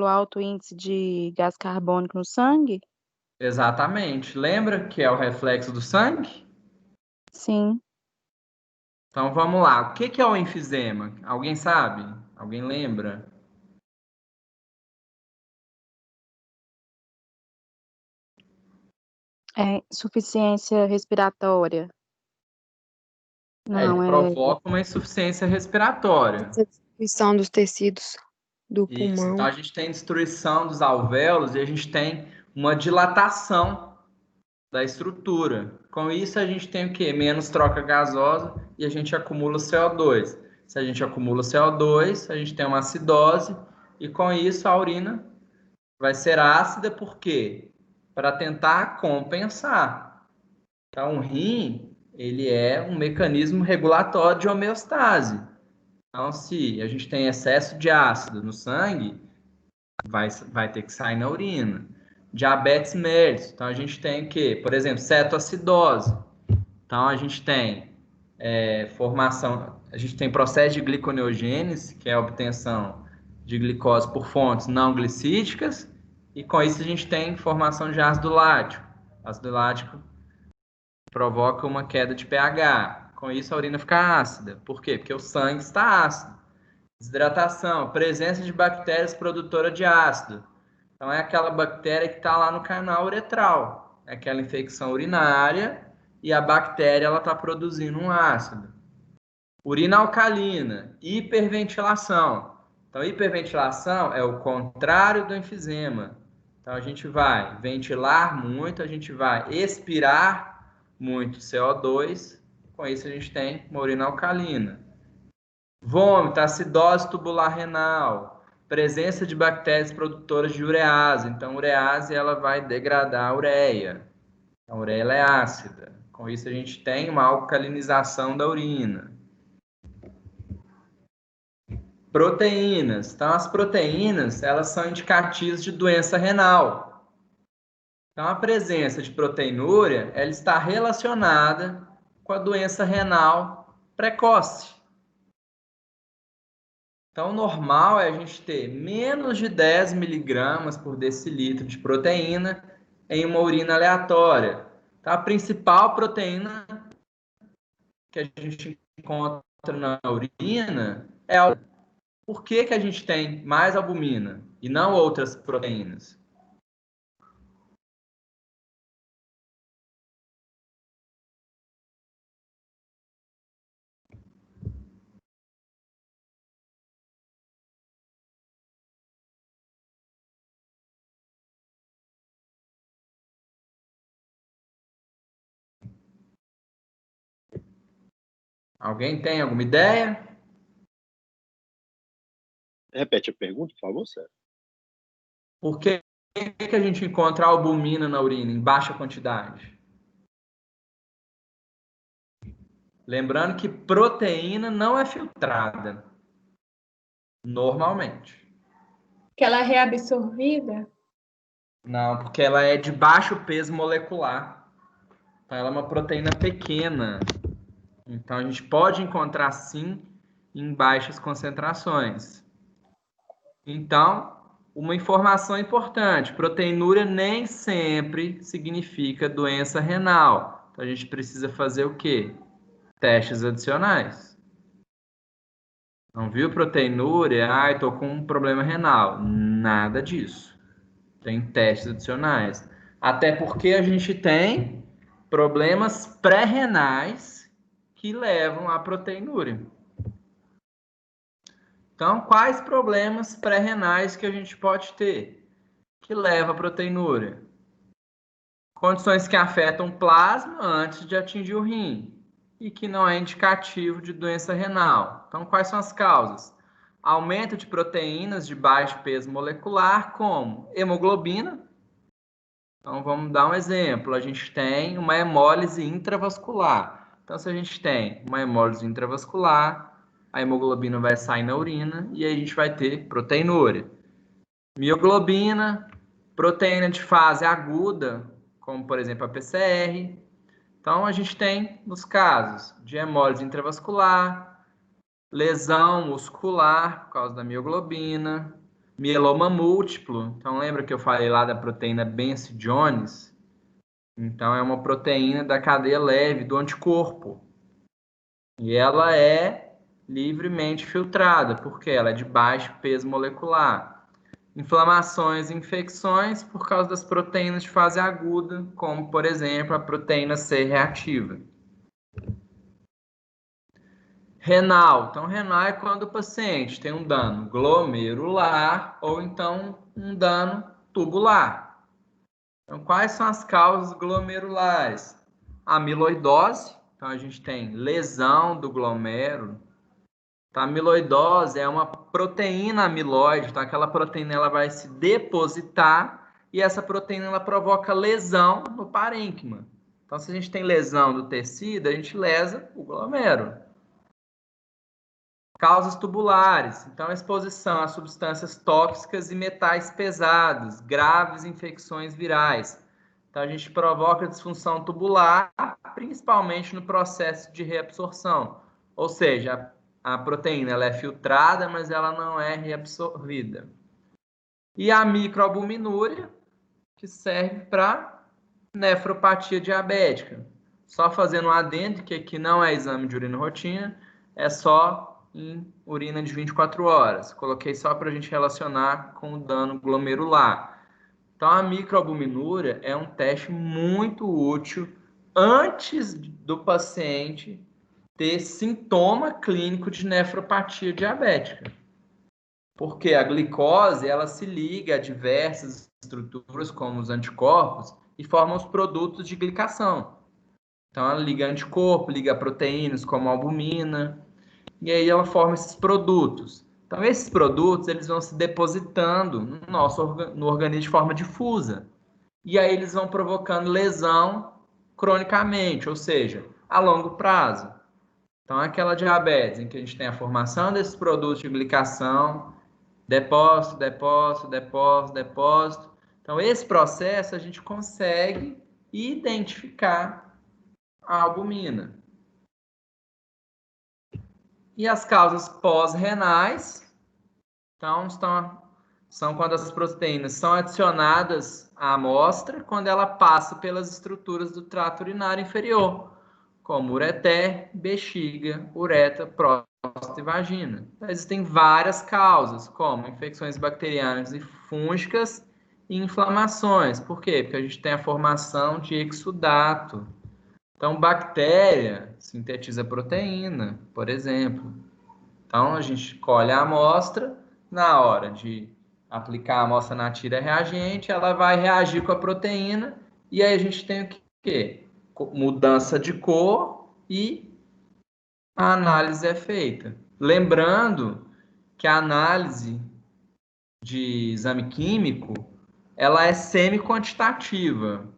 alto índice de gás carbônico no sangue? Exatamente. Lembra que é o reflexo do sangue? Sim. Então vamos lá. O que é o enfisema? Alguém sabe? Alguém lembra? É insuficiência respiratória. Ele Não, provoca uma insuficiência respiratória. Essa destruição dos tecidos do Isso. Então pulmão. a gente tem destruição dos alvéolos e a gente tem uma dilatação da estrutura. Com isso a gente tem o quê? Menos troca gasosa e a gente acumula CO2. Se a gente acumula CO2, a gente tem uma acidose e com isso a urina vai ser ácida, por quê? Para tentar compensar. Então, o rim, ele é um mecanismo regulatório de homeostase. Então, se a gente tem excesso de ácido no sangue, vai ter que sair na urina. Diabetes mellitus. Então, a gente tem o quê? Por exemplo, cetoacidose. Então, a gente tem a gente tem processo de gliconeogênese, que é a obtenção de glicose por fontes não glicídicas, e com isso a gente tem formação de ácido lático. Ácido lático provoca uma queda de pH. Com isso a urina fica ácida. Por quê? Porque o sangue está ácido. Desidratação, presença de bactérias produtoras de ácido. Então é aquela bactéria que está lá no canal uretral. É aquela infecção urinária e a bactéria ela está produzindo um ácido. Urina alcalina, hiperventilação. Então, hiperventilação é o contrário do enfisema. Então, a gente vai ventilar muito, a gente vai expirar muito CO2. Com isso, a gente tem uma urina alcalina. Vômito, acidose tubular renal, presença de bactérias produtoras de urease. Então, a urease ela vai degradar a ureia. A ureia ela é ácida. Com isso, a gente tem uma alcalinização da urina. Proteínas. Então, as proteínas, elas são indicativas de doença renal. Então, a presença de proteinúria, ela está relacionada com a doença renal precoce. Então, o normal é a gente ter menos de 10 miligramas por decilitro de proteína em uma urina aleatória. Então, a principal proteína que a gente encontra na urina é a albumina. Por que a gente tem mais albumina e não outras proteínas? Alguém tem alguma ideia? Repete a pergunta, por favor, Sérgio. Por que a gente encontra albumina na urina em baixa quantidade? Lembrando que proteína não é filtrada, normalmente. Que ela é reabsorvida? Não, porque ela é de baixo peso molecular. Então, ela é uma proteína pequena. Então, a gente pode encontrar, sim, em baixas concentrações. Então, uma informação importante. Proteinúria nem sempre significa doença renal. Então, a gente precisa fazer o quê? Testes adicionais. Não viu proteinúria? Ai, tô com um problema renal. Nada disso. Tem testes adicionais. Até porque a gente tem problemas pré-renais que levam à proteinúria. Então, quais problemas pré-renais que a gente pode ter que levam à proteinúria? Condições que afetam o plasma antes de atingir o rim e que não é indicativo de doença renal. Então, quais são as causas? Aumento de proteínas de baixo peso molecular, como hemoglobina. Então, vamos dar um exemplo. A gente tem uma hemólise intravascular. Então, se a gente tem uma hemólise intravascular, a hemoglobina vai sair na urina e aí a gente vai ter proteinúria. Mioglobina, proteína de fase aguda, como, por exemplo, a PCR. Então, a gente tem, nos casos de hemólise intravascular, lesão muscular por causa da mioglobina, mieloma múltiplo. Então, lembra que eu falei lá da proteína Bence Jones? Então, é uma proteína da cadeia leve do anticorpo. E ela é livremente filtrada, porque ela é de baixo peso molecular. Inflamações e infecções por causa das proteínas de fase aguda, como, por exemplo, a proteína C reativa. Renal. Então, renal é quando o paciente tem um dano glomerular ou então um dano tubular. Então, quais são as causas glomerulares? Amiloidose. Então, a gente tem lesão do glomérulo. Então, a amiloidose é uma proteína amiloide. Então, aquela proteína ela vai se depositar e essa proteína ela provoca lesão no parênquima. Então, se a gente tem lesão do tecido, a gente lesa o glomérulo. Causas tubulares. Então, a exposição a substâncias tóxicas e metais pesados, graves infecções virais. Então, a gente provoca disfunção tubular, principalmente no processo de reabsorção. Ou seja, a proteína ela é filtrada, mas ela não é reabsorvida. E a microalbuminúria, que serve para nefropatia diabética. Só fazendo um adendo, que aqui não é exame de urina rotina, é só em urina de 24 horas. Coloquei só para a gente relacionar com o dano glomerular. Então, a microalbuminúria é um teste muito útil antes do paciente ter sintoma clínico de nefropatia diabética. Porque a glicose, ela se liga a diversas estruturas, como os anticorpos, e forma os produtos de glicação. Então, ela liga anticorpo, liga proteínas, como a albumina, e aí ela forma esses produtos. Então, esses produtos, eles vão se depositando no organismo de forma difusa. E aí eles vão provocando lesão cronicamente, ou seja, a longo prazo. Então, aquela diabetes em que a gente tem a formação desses produtos de glicação, depósito, depósito, depósito, depósito. Então, esse processo a gente consegue identificar a albumina. E as causas pós-renais, então, são quando as proteínas são adicionadas à amostra, quando ela passa pelas estruturas do trato urinário inferior, como ureter, bexiga, uretra, próstata e vagina. Então, existem várias causas, como infecções bacterianas e fúngicas e inflamações. Por quê? Porque a gente tem a formação de exudato. Então, bactéria sintetiza proteína, por exemplo. Então, a gente colhe a amostra, na hora de aplicar a amostra na tira reagente, ela vai reagir com a proteína, e aí a gente tem o quê? Mudança de cor e a análise é feita. Lembrando que a análise de exame químico, ela é semi-quantitativa.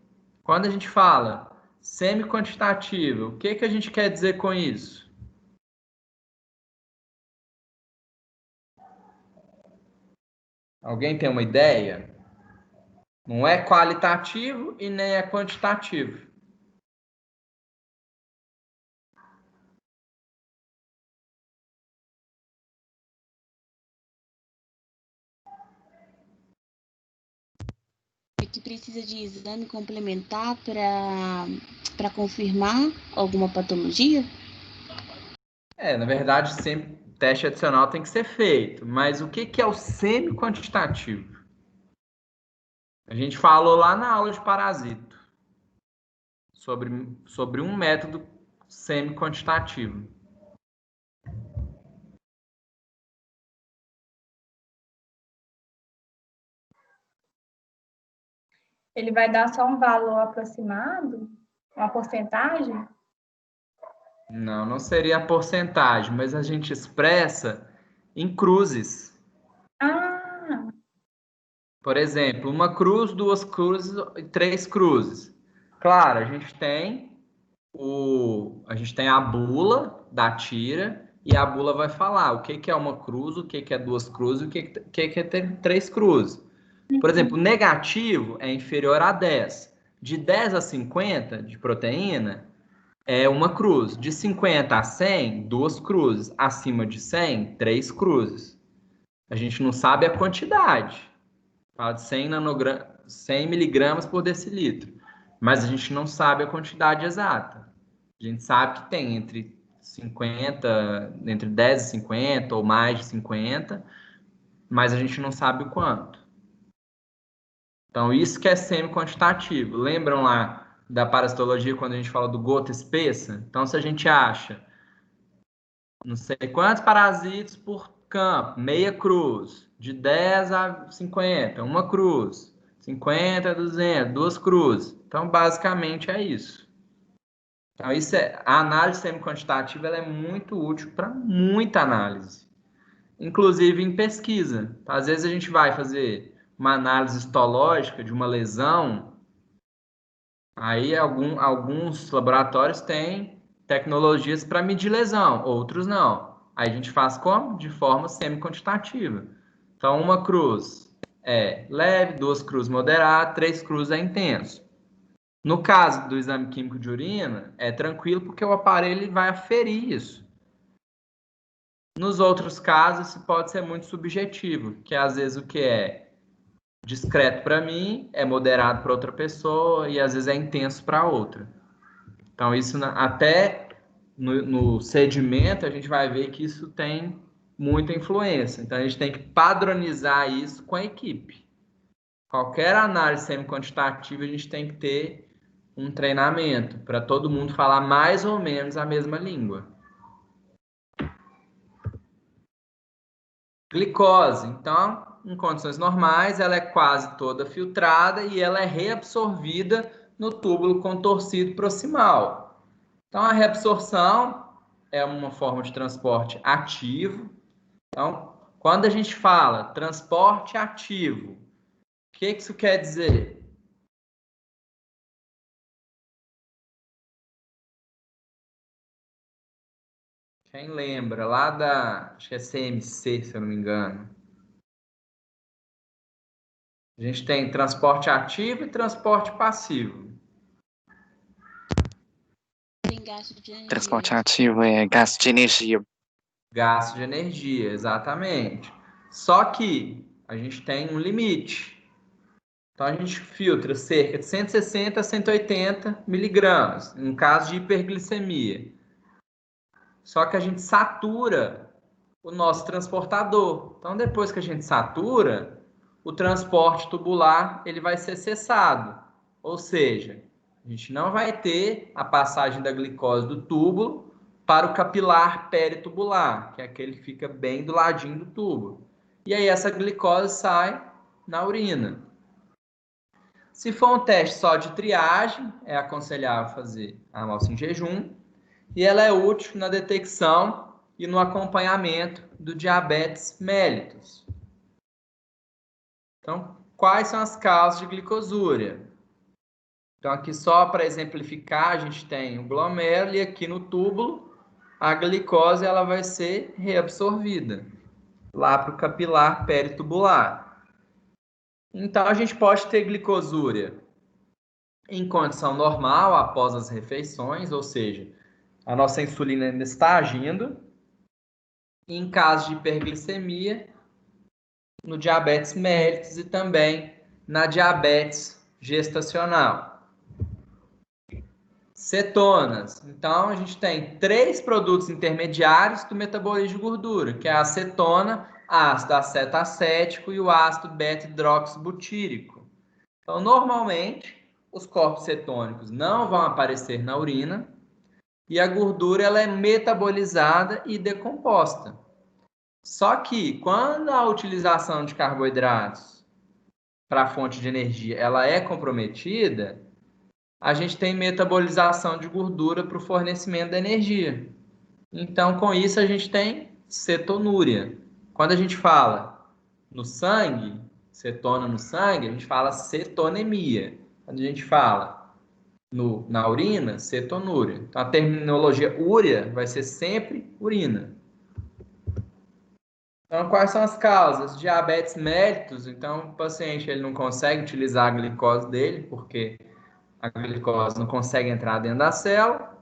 Quando a gente fala semi-quantitativa, o que a gente quer dizer com isso? Alguém tem uma ideia? Não é qualitativo e nem é quantitativo. É que precisa de exame complementar para confirmar alguma patologia? Na verdade, sempre teste adicional tem que ser feito. Mas o que é o semi-quantitativo? A gente falou lá na aula de parasito sobre um método semi-quantitativo. Ele vai dar só um valor aproximado? Uma porcentagem? Não seria a porcentagem, mas a gente expressa em cruzes. Ah, Por exemplo, uma cruz, duas cruzes e três cruzes. Claro, a gente tem a bula da tira e a bula vai falar o que é uma cruz, o que é duas cruzes, o que é ter três cruzes. Por exemplo, negativo é inferior a 10. De 10 a 50 de proteína é uma cruz. De 50 a 100, duas cruzes. Acima de 100, três cruzes. A gente não sabe a quantidade. Fala de 100 miligramas por decilitro. Mas a gente não sabe a quantidade exata. A gente sabe que tem entre 10 e 50 ou mais de 50, mas a gente não sabe o quanto. Então, isso que é semi-quantitativo. Lembram lá da parasitologia quando a gente fala do gota espessa? Então, se a gente acha não sei quantos parasitos por campo, meia cruz, de 10 a 50, uma cruz, 50 a 200, duas cruzes. Então, basicamente é isso. Então, a análise semi-quantitativa ela é muito útil para muita análise, inclusive em pesquisa. Às vezes a gente vai fazer uma análise histológica de uma lesão, aí alguns laboratórios têm tecnologias para medir lesão, outros não. Aí a gente faz como? De forma semi-quantitativa. Então, uma cruz é leve, duas cruzes moderada, três cruzes é intenso. No caso do exame químico de urina, é tranquilo porque o aparelho vai aferir isso. Nos outros casos, isso pode ser muito subjetivo, que às vezes o que é discreto para mim é moderado para outra pessoa e às vezes é intenso para outra. Então, isso até no sedimento, a gente vai ver que isso tem muita influência. Então, a gente tem que padronizar isso com a equipe. Qualquer análise semi-quantitativa, a gente tem que ter um treinamento para todo mundo falar mais ou menos a mesma língua. glicose. Então, em condições normais, ela é quase toda filtrada e ela é reabsorvida no túbulo contorcido proximal. Então, a reabsorção é uma forma de transporte ativo. Então, quando a gente fala transporte ativo, o que isso quer dizer? Quem lembra? Lá acho que é CMC, se eu não me engano. A gente tem transporte ativo e transporte passivo. Tem gasto de energia. Transporte ativo é gasto de energia. Gasto de energia, exatamente. Só que a gente tem um limite. Então, a gente filtra cerca de 160 a 180 miligramas, em caso de hiperglicemia. Só que a gente satura o nosso transportador. Então, depois que a gente satura, o transporte tubular ele vai ser cessado. Ou seja, a gente não vai ter a passagem da glicose do túbulo para o capilar peritubular, que é aquele que fica bem do ladinho do túbulo. E aí essa glicose sai na urina. Se for um teste só de triagem, é aconselhável fazer a amostra em jejum, e ela é útil na detecção e no acompanhamento do diabetes mellitus. Então, quais são as causas de glicosúria? Então, aqui só para exemplificar, a gente tem o glomérulo e aqui no túbulo, a glicose ela vai ser reabsorvida lá para o capilar peritubular. Então, a gente pode ter glicosúria em condição normal, após as refeições, ou seja, a nossa insulina ainda está agindo. Em caso de hiperglicemia, no diabetes mellitus e também na diabetes gestacional. Cetonas. Então, a gente tem 3 produtos intermediários do metabolismo de gordura, que é a acetona, ácido acetoacético e o ácido beta-hidroxibutírico. Então, normalmente, os corpos cetônicos não vão aparecer na urina e a gordura ela é metabolizada e decomposta. Só que, quando a utilização de carboidratos para a fonte de energia ela é comprometida, a gente tem metabolização de gordura para o fornecimento da energia. Então, com isso, a gente tem cetonúria. Quando a gente fala no sangue, cetona no sangue, a gente fala cetonemia. Quando a gente fala na urina, cetonúria. Então, a terminologia úrea vai ser sempre urina. Então, quais são as causas? Diabetes mellitus. Então, o paciente ele não consegue utilizar a glicose dele, porque a glicose não consegue entrar dentro da célula.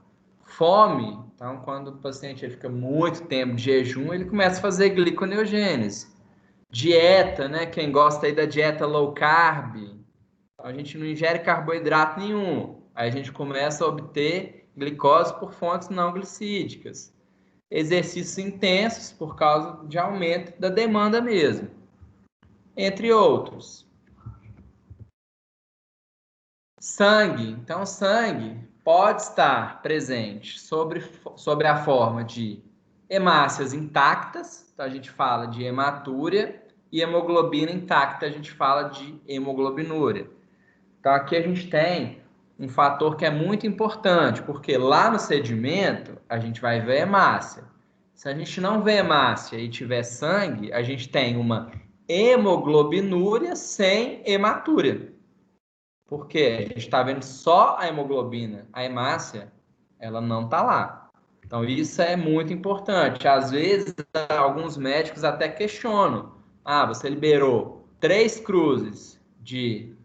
Fome. Então, quando o paciente ele fica muito tempo de jejum, ele começa a fazer gliconeogênese. Dieta, né? Quem gosta aí da dieta low carb, então, a gente não ingere carboidrato nenhum. Aí a gente começa a obter glicose por fontes não glicídicas. Exercícios intensos por causa de aumento da demanda mesmo, entre outros. Sangue. Então, sangue pode estar presente sobre a forma de hemácias intactas, então a gente fala de hematúria, e hemoglobina intacta, a gente fala de hemoglobinúria. Então, aqui a gente tem um fator que é muito importante, porque lá no sedimento a gente vai ver hemácia. Se a gente não vê hemácia e tiver sangue, a gente tem uma hemoglobinúria sem hematúria. Porque a gente está vendo só a hemoglobina, a hemácia, ela não está lá. Então, isso é muito importante. Às vezes, alguns médicos até questionam. Você liberou 3 cruzes de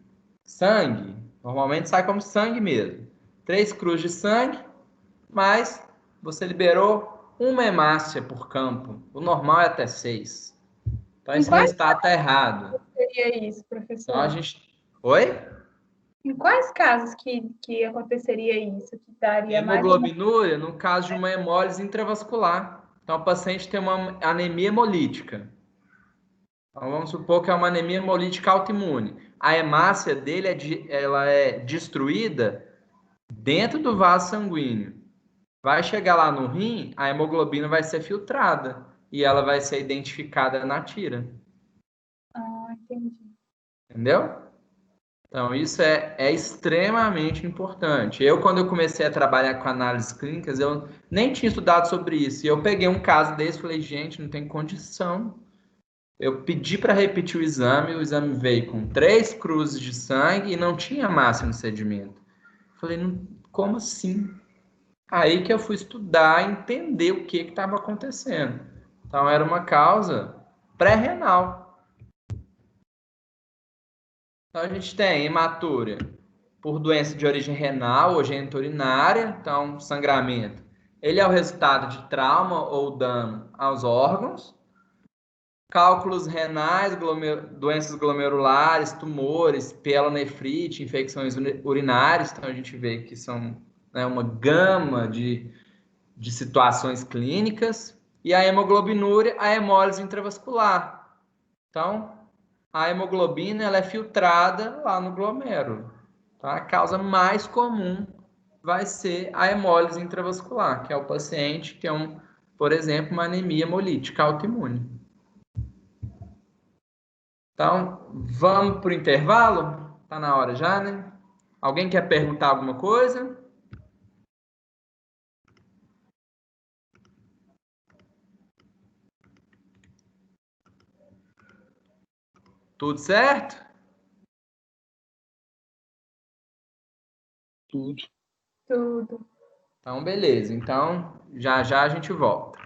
sangue, normalmente sai como sangue mesmo. 3 cruzes de sangue, mas você liberou uma hemácia por campo. O normal é até 6. Então, esse resultado está errado. Seria isso, professor? Então, a gente... Oi? Em quais casos que aconteceria isso? Que daria hemoglobinúria, no caso de uma hemólise intravascular. Então, o paciente tem uma anemia hemolítica. Então, vamos supor que é uma anemia hemolítica autoimune. A hemácia dele ela é destruída dentro do vaso sanguíneo. Vai chegar lá no rim, a hemoglobina vai ser filtrada. e ela vai ser identificada na tira. Ah, entendi. Entendeu? Então, isso é extremamente importante. Quando eu comecei a trabalhar com análises clínicas, eu nem tinha estudado sobre isso. E eu peguei um caso desse e falei, gente, não tem condição. Eu pedi para repetir o exame veio com 3 cruzes de sangue e não tinha massa no sedimento. Falei, como assim? Aí que eu fui estudar, entender o que estava acontecendo. Então, era uma causa pré-renal. Então, a gente tem hematúria por doença de origem renal ou geniturinária, então sangramento. Ele é o resultado de trauma ou dano aos órgãos. Cálculos renais, doenças glomerulares, tumores, pielonefrite, infecções urinárias. Então a gente vê que são, né, uma gama de situações clínicas. E a hemoglobinúria, a hemólise intravascular. Então, a hemoglobina ela é filtrada lá no glomérulo. Tá? A causa mais comum vai ser a hemólise intravascular, que é o paciente que é por exemplo, uma anemia hemolítica autoimune. Então, vamos para o intervalo? Tá na hora já, né? Alguém quer perguntar alguma coisa? Tudo certo? Tudo. Tudo. Então, beleza. Então, já já a gente volta.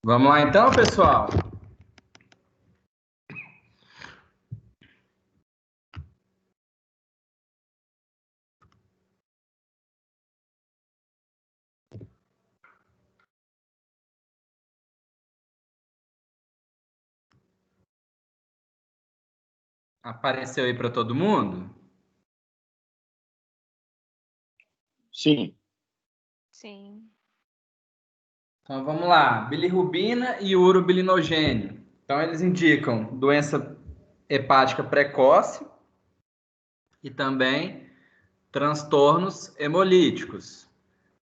Vamos lá então, pessoal? Apareceu aí para todo mundo? Sim. Sim. Então vamos lá. Bilirrubina e urobilinogênio. Então eles indicam doença hepática precoce e também transtornos hemolíticos.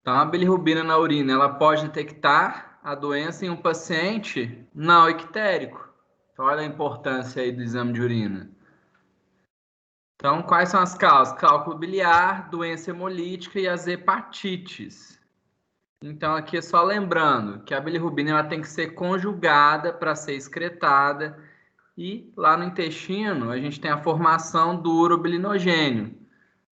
Então a bilirrubina na urina, ela pode detectar a doença em um paciente não ictérico. Então olha a importância aí do exame de urina. Então, quais são as causas? Cálculo biliar, doença hemolítica e as hepatites. Então, aqui é só lembrando que a bilirrubina ela tem que ser conjugada para ser excretada. E lá no intestino, a gente tem a formação do urobilinogênio.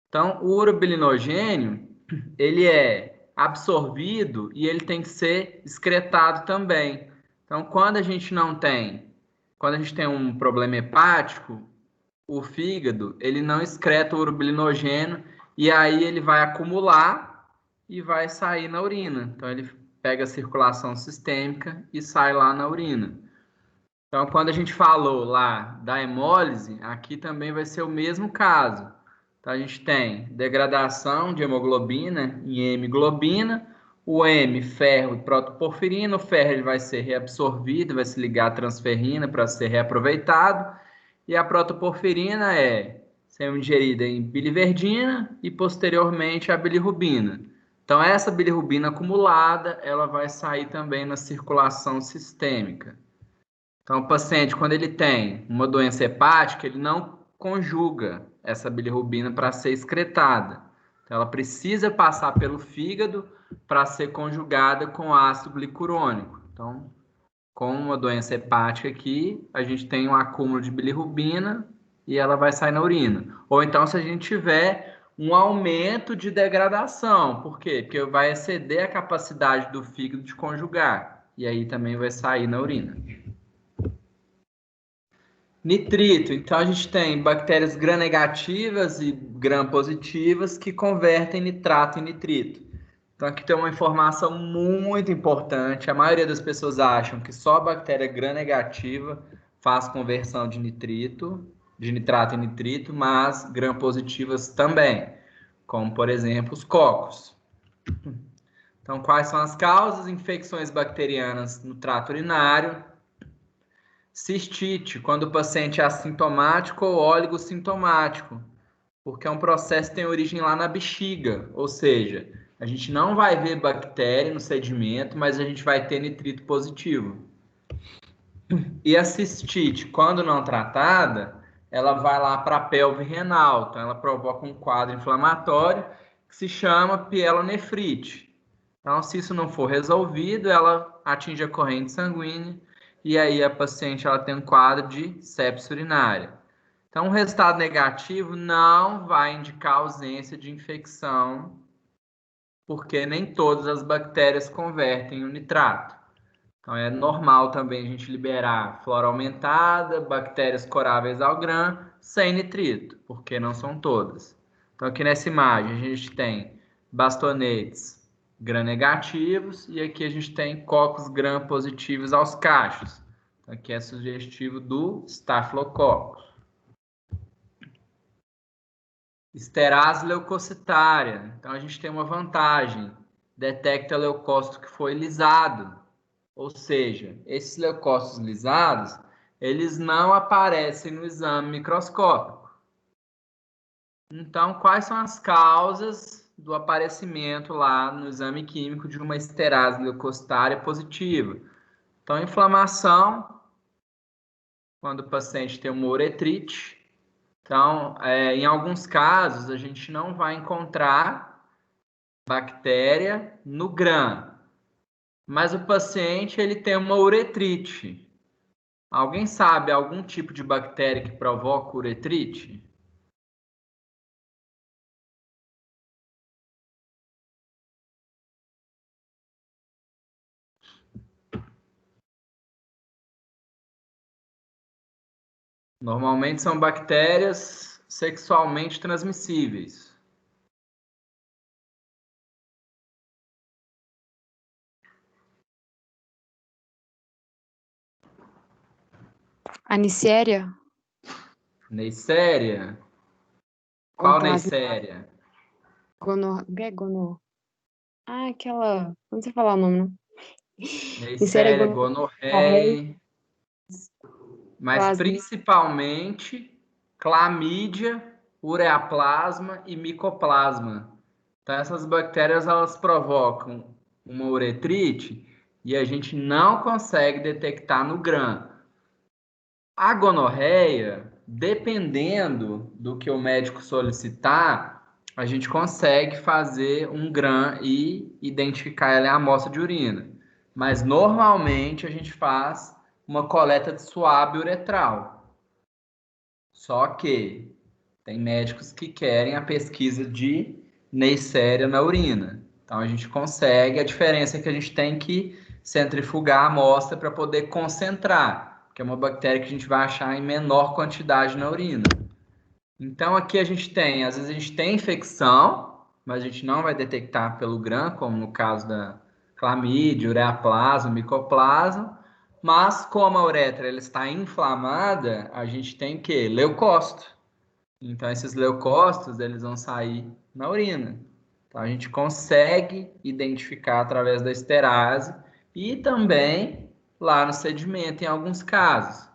Então, o urobilinogênio, ele é absorvido e ele tem que ser excretado também. Então, quando a gente tem um problema hepático, o fígado, ele não excreta o urobilinogênio e aí ele vai acumular e vai sair na urina. Então, ele pega a circulação sistêmica e sai lá na urina. Então, quando a gente falou lá da hemólise, aqui também vai ser o mesmo caso. Então, a gente tem degradação de hemoglobina em hemoglobina, o M, ferro e protoporfirina. O ferro ele vai ser reabsorvido, vai se ligar à transferrina para ser reaproveitado. E a protoporfirina é sendo ingerida em biliverdina e posteriormente a bilirrubina. Então, essa bilirrubina acumulada, ela vai sair também na circulação sistêmica. Então, o paciente, quando ele tem uma doença hepática, ele não conjuga essa bilirrubina para ser excretada. Então, ela precisa passar pelo fígado para ser conjugada com ácido glicurônico. Então, com uma doença hepática aqui, a gente tem um acúmulo de bilirrubina e ela vai sair na urina. Ou então, se a gente tiver um aumento de degradação. Por quê? Porque vai exceder a capacidade do fígado de conjugar. E aí também vai sair na urina. Nitrito. Então, a gente tem bactérias gram-negativas e gram-positivas que convertem nitrato em nitrito. Então, aqui tem uma informação muito importante. A maioria das pessoas acham que só a bactéria gram-negativa faz conversão de nitrito, de nitrato em nitrito, mas gram-positivas também, como, por exemplo, os cocos. Então, quais são as causas? Infecções bacterianas no trato urinário. Cistite, quando o paciente é assintomático ou oligossintomático, porque é um processo que tem origem lá na bexiga, ou seja, a gente não vai ver bactéria no sedimento, mas a gente vai ter nitrito positivo. E a cistite, quando não tratada, ela vai lá para a pelve renal, então ela provoca um quadro inflamatório que se chama pielonefrite. Então, se isso não for resolvido, ela atinge a corrente sanguínea e aí a paciente ela tem um quadro de sepse urinária. Então, o resultado negativo não vai indicar ausência de infecção, porque nem todas as bactérias convertem o nitrato. Então, é normal também a gente liberar flora aumentada, bactérias coráveis ao gram, sem nitrito, porque não são todas. Então, aqui nessa imagem, a gente tem bastonetes gram-negativos e aqui a gente tem cocos gram-positivos aos cachos. Então, aqui é sugestivo do Staphylococcus. Esterase leucocitária. Então, a gente tem uma vantagem. Detecta leucócito que foi lisado. Ou seja, esses leucócitos lisados, eles não aparecem no exame microscópico. Então, quais são as causas do aparecimento lá no exame químico de uma esterase leucocitária positiva? Então, inflamação, quando o paciente tem uma uretrite. Então, em alguns casos, a gente não vai encontrar bactéria no gram, mas o paciente ele tem uma uretrite. Alguém sabe algum tipo de bactéria que provoca uretrite? Normalmente são bactérias sexualmente transmissíveis. A Neisseria? Neisseria? Qual Neisseria? Ah, aquela. Não sei falar o nome, não. Neisseria, gonorreia, gonorreia, mas plasmídia. principalmente clamídia, ureaplasma e micoplasma. Então, essas bactérias elas provocam uma uretrite e a gente não consegue detectar no GRAM. A gonorreia, dependendo do que o médico solicitar, a gente consegue fazer um GRAM e identificar ela em amostra de urina. Mas normalmente a gente faz uma coleta de suave uretral. Só que tem médicos que querem a pesquisa de Neisseria na urina. Então a gente consegue, a diferença é que a gente tem que centrifugar a amostra para poder concentrar, que é uma bactéria que a gente vai achar em menor quantidade na urina. Então aqui a gente tem, às vezes a gente tem infecção, mas a gente não vai detectar pelo GRAM, como no caso da clamídia, ureaplasma, micoplasma, mas como a uretra ela está inflamada, a gente tem o quê? Leucócito. Então, esses leucócitos, eles vão sair na urina. Então, a gente consegue identificar através da esterase e também lá no sedimento, em alguns casos.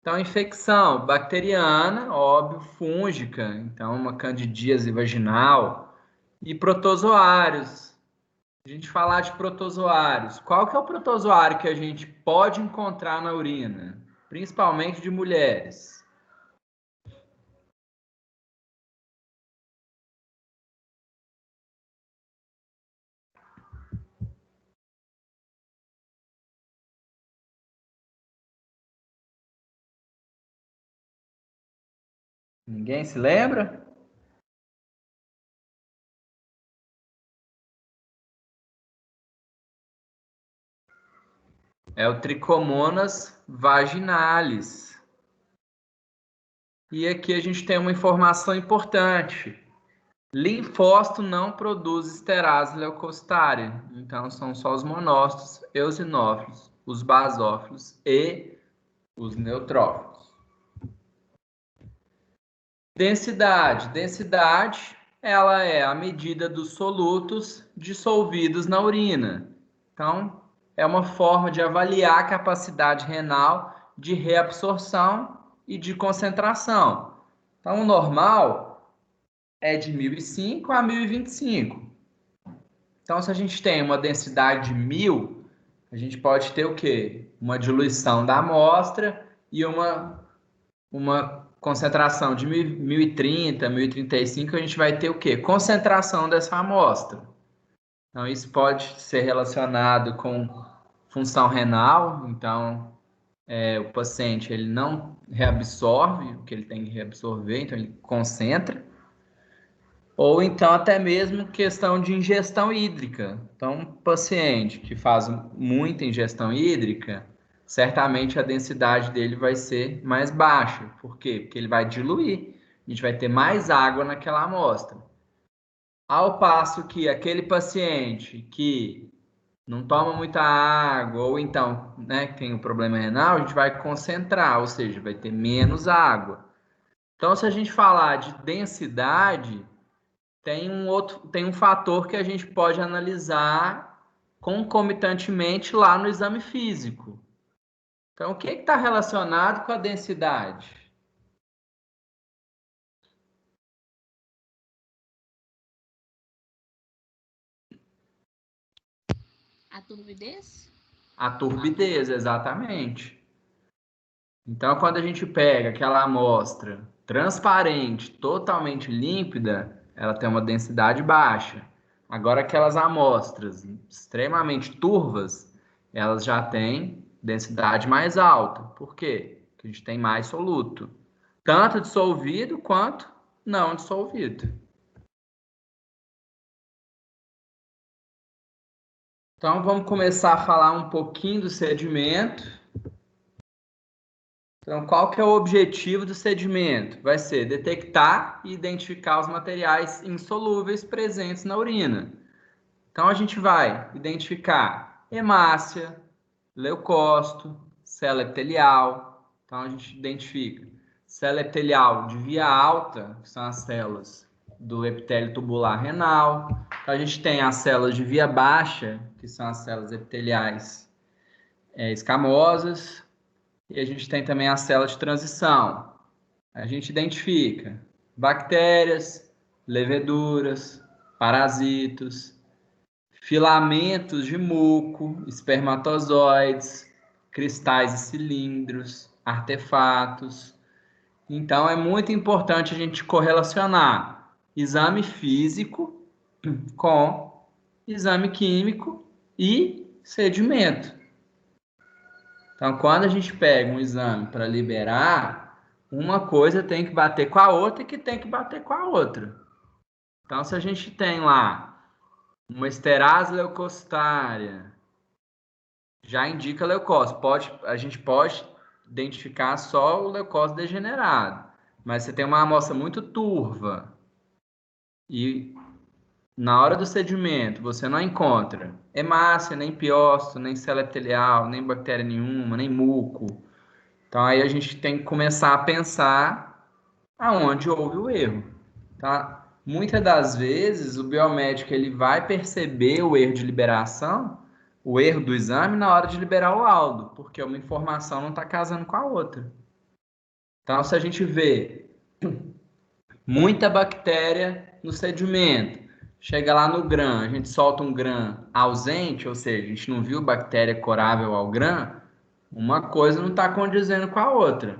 Então, infecção bacteriana, óbvio, fúngica, então uma candidíase vaginal e protozoários. A gente falar de protozoários, qual que é o protozoário que a gente pode encontrar na urina, principalmente de mulheres? Ninguém se lembra? É o Trichomonas vaginalis. E aqui a gente tem uma informação importante. Linfócito não produz esterase leucocitária. Então, são só os monócitos, eosinófilos, os basófilos e os neutrófilos. Densidade. Densidade, ela é a medida dos solutos dissolvidos na urina. Então, é uma forma de avaliar a capacidade renal de reabsorção e de concentração. Então, o normal é de 1.005 a 1.025. Então, se a gente tem uma densidade de 1.000, a gente pode ter o quê? Uma diluição da amostra e uma concentração de 1.030, 1.035, a gente vai ter o quê? Concentração dessa amostra. Então, isso pode ser relacionado com função renal. Então, o paciente ele não reabsorve o que ele tem que reabsorver, então ele concentra. Ou então até mesmo questão de ingestão hídrica. Então, um paciente que faz muita ingestão hídrica, certamente a densidade dele vai ser mais baixa. Por quê? Porque ele vai diluir. A gente vai ter mais água naquela amostra. Ao passo que aquele paciente que não toma muita água, ou então, né, que tem um problema renal, a gente vai concentrar, ou seja, vai ter menos água. Então, se a gente falar de densidade, tem um fator que a gente pode analisar concomitantemente lá no exame físico. Então, o que está relacionado com a densidade? A turbidez? A turbidez, exatamente. Então, quando a gente pega aquela amostra transparente, totalmente límpida, ela tem uma densidade baixa. Agora, aquelas amostras extremamente turvas, elas já têm densidade mais alta. Por quê? Porque a gente tem mais soluto, tanto dissolvido quanto não dissolvido. Então, vamos começar a falar um pouquinho do sedimento. Então, qual que é o objetivo do sedimento? Vai ser detectar e identificar os materiais insolúveis presentes na urina. Então, a gente vai identificar hemácia, leucócito, célula epitelial. Então, a gente identifica célula epitelial de via alta, que são as células do epitélio tubular renal. Então, a gente tem as células de via baixa, que são as células epiteliais escamosas. E a gente tem também a célula de transição. A gente identifica bactérias, leveduras, parasitos, filamentos de muco, espermatozoides, cristais e cilindros, artefatos. Então, é muito importante a gente correlacionar exame físico com exame químico e sedimento. Então, quando a gente pega um exame para liberar, uma coisa tem que bater com a outra e que tem que bater com a outra. Então, se a gente tem lá uma esterase leucocitária, já indica leucócito. A gente pode identificar só o leucócito degenerado, mas você tem uma amostra muito turva e na hora do sedimento você não encontra hemácia, nem piócito, nem célula epitelial, nem bactéria nenhuma, nem muco. Então aí a gente tem que começar a pensar aonde houve o erro, tá? Muitas das vezes o biomédico ele vai perceber o erro de liberação, o erro do exame na hora de liberar o laudo, porque uma informação não está casando com a outra. Então se a gente vê muita bactéria no sedimento, chega lá no GRAM, a gente solta um GRAM ausente, ou seja, a gente não viu bactéria corável ao GRAM, uma coisa não está condizendo com a outra.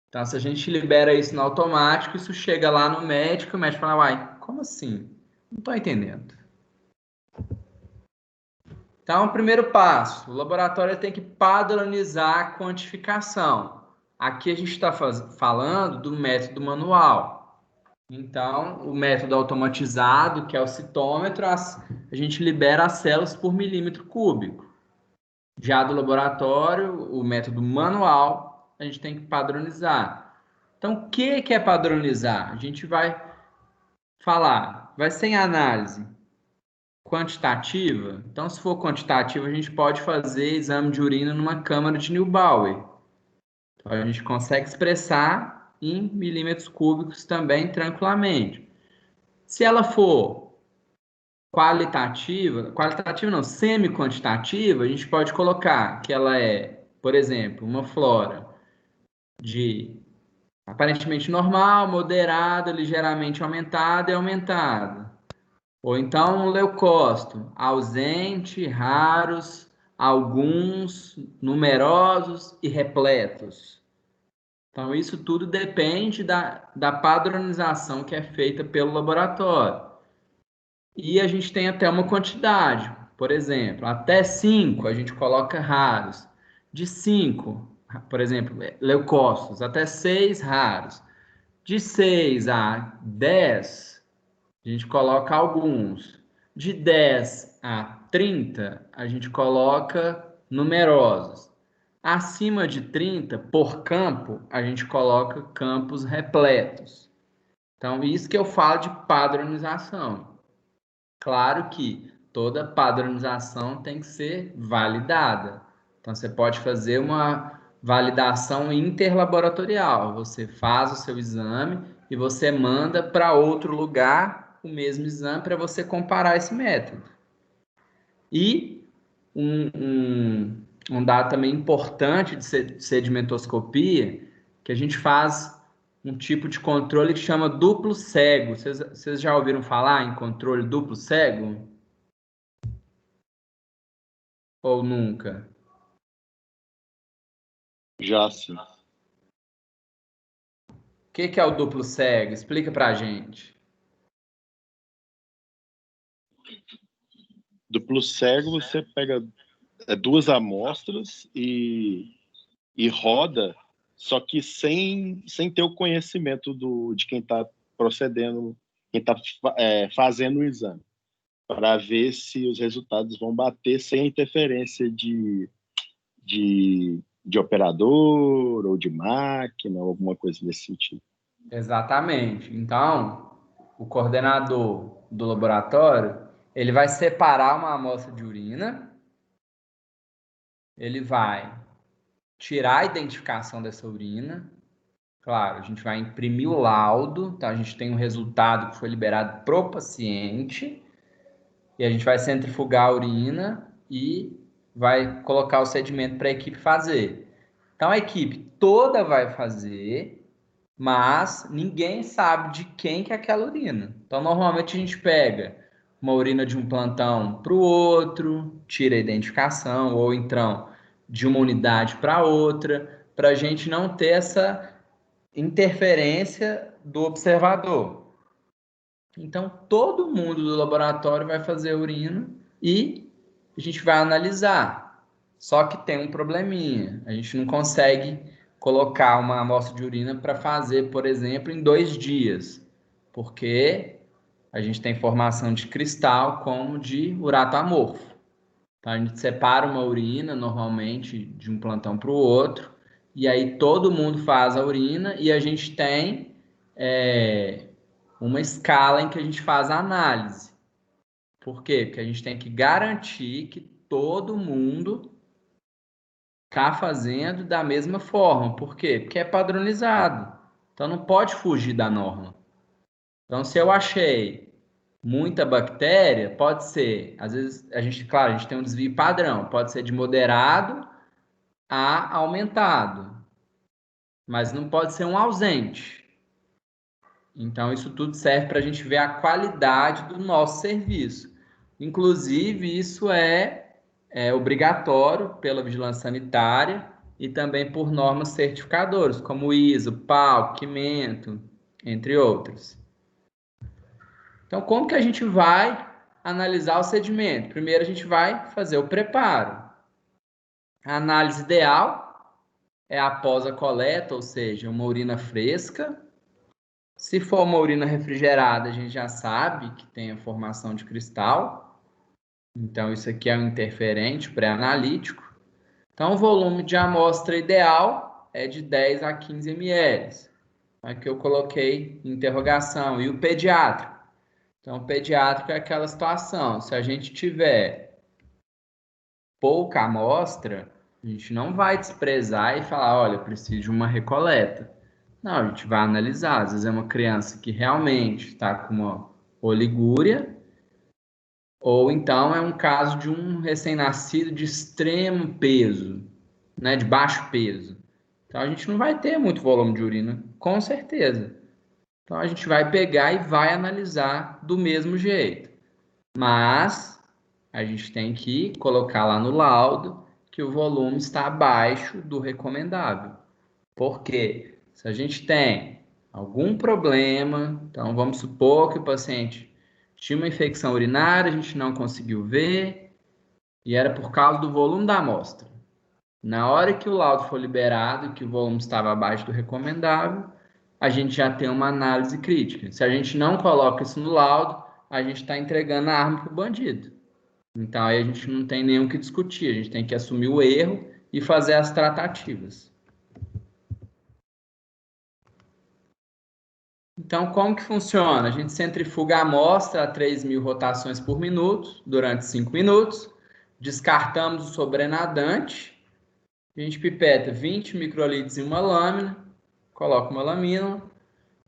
Então, se a gente libera isso no automático, isso chega lá no médico, o médico fala, uai, como assim? Não estou entendendo. Então, o primeiro passo, o laboratório tem que padronizar a quantificação. Aqui a gente está falando do método manual. Então, o método automatizado, que é o citômetro, a gente libera as células por milímetro cúbico. Já do laboratório, o método manual, a gente tem que padronizar. Então, o que é padronizar? A gente vai falar, vai ser em análise quantitativa. Então, se for quantitativa, a gente pode fazer exame de urina numa câmara de Neubauer. Então, a gente consegue expressar em milímetros cúbicos também tranquilamente. Se ela for qualitativa não, semi-quantitativa, a gente pode colocar que ela é, por exemplo, uma flora de aparentemente normal, moderada, ligeiramente aumentada e aumentada. Ou então um leucócito, ausente, raros, alguns, numerosos e repletos. Então, isso tudo depende da padronização que é feita pelo laboratório. E a gente tem até uma quantidade. Por exemplo, até 5 a gente coloca raros. De 5, por exemplo, leucócitos, até 6 raros. De 6 a 10, a gente coloca alguns. De 10 a 30, a gente coloca numerosos. Acima de 30, por campo, a gente coloca campos repletos. Então, isso que eu falo de padronização. Claro que toda padronização tem que ser validada. Então, você pode fazer uma validação interlaboratorial. Você faz o seu exame e você manda para outro lugar o mesmo exame para você comparar esse método. E um dado também importante de sedimentoscopia, que a gente faz um tipo de controle que chama duplo cego. Vocês já ouviram falar em controle duplo cego? Ou nunca? Já sim. O que é o duplo cego? Explica pra gente. Duplo cego, você pega duas amostras e roda, só que sem ter o conhecimento de quem está procedendo, quem está fazendo o exame, para ver se os resultados vão bater sem interferência de de operador ou de máquina, ou alguma coisa nesse sentido. Exatamente. Então, o coordenador do laboratório, ele vai separar uma amostra de urina, ele vai tirar a identificação dessa urina. Claro, a gente vai imprimir o laudo, então a gente tem um resultado que foi liberado pro paciente, e a gente vai centrifugar a urina e vai colocar o sedimento para a equipe fazer. Então a equipe toda vai fazer, mas ninguém sabe de quem que é aquela urina. Então normalmente a gente pega uma urina de um plantão para o outro, tira a identificação, ou então de uma unidade para outra, para a gente não ter essa interferência do observador. Então, todo mundo do laboratório vai fazer a urina e a gente vai analisar. Só que tem um probleminha. A gente não consegue colocar uma amostra de urina para fazer, por exemplo, em 2 dias. Porque a gente tem formação de cristal como de urato amorfo. Então, a gente separa uma urina, normalmente, de um plantão para o outro. E aí todo mundo faz a urina e a gente tem uma escala em que a gente faz a análise. Por quê? Porque a gente tem que garantir que todo mundo está fazendo da mesma forma. Por quê? Porque é padronizado. Então não pode fugir da norma. Então, se eu achei muita bactéria, pode ser, às vezes, claro, a gente tem um desvio padrão, pode ser de moderado a aumentado, mas não pode ser um ausente. Então, isso tudo serve para a gente ver a qualidade do nosso serviço. Inclusive, isso é obrigatório pela vigilância sanitária e também por normas certificadoras, como o ISO, PAL, Quimento, entre outros. Então, como que a gente vai analisar o sedimento? Primeiro, a gente vai fazer o preparo. A análise ideal é após a coleta, ou seja, uma urina fresca. Se for uma urina refrigerada, a gente já sabe que tem a formação de cristal. Então, isso aqui é um interferente pré-analítico. Então, o volume de amostra ideal é de 10 a 15 ml. Aqui eu coloquei interrogação. E o pediátrico? Então, o pediátrico é aquela situação. Se a gente tiver pouca amostra, a gente não vai desprezar e falar, olha, eu preciso de uma recoleta. Não, a gente vai analisar. Às vezes é uma criança que realmente está com uma oligúria, ou então é um caso de um recém-nascido de extremo peso, né, de baixo peso. Então a gente não vai ter muito volume de urina, com certeza. Então a gente vai pegar e vai analisar do mesmo jeito. Mas a gente tem que colocar lá no laudo que o volume está abaixo do recomendável. Por quê? Se a gente tem algum problema, então vamos supor que o paciente tinha uma infecção urinária, a gente não conseguiu ver, e era por causa do volume da amostra. Na hora que o laudo for liberado e que o volume estava abaixo do recomendável, a gente já tem uma análise crítica. Se a gente não coloca isso no laudo, a gente está entregando a arma para o bandido. Então aí a gente não tem nem o que discutir, a gente tem que assumir o erro e fazer as tratativas. Então, como que funciona? A gente centrifuga a amostra a 3.000 rotações por minuto, durante 5 minutos. Descartamos o sobrenadante. A gente pipeta 20 microlitros em uma lâmina, coloca uma lamina.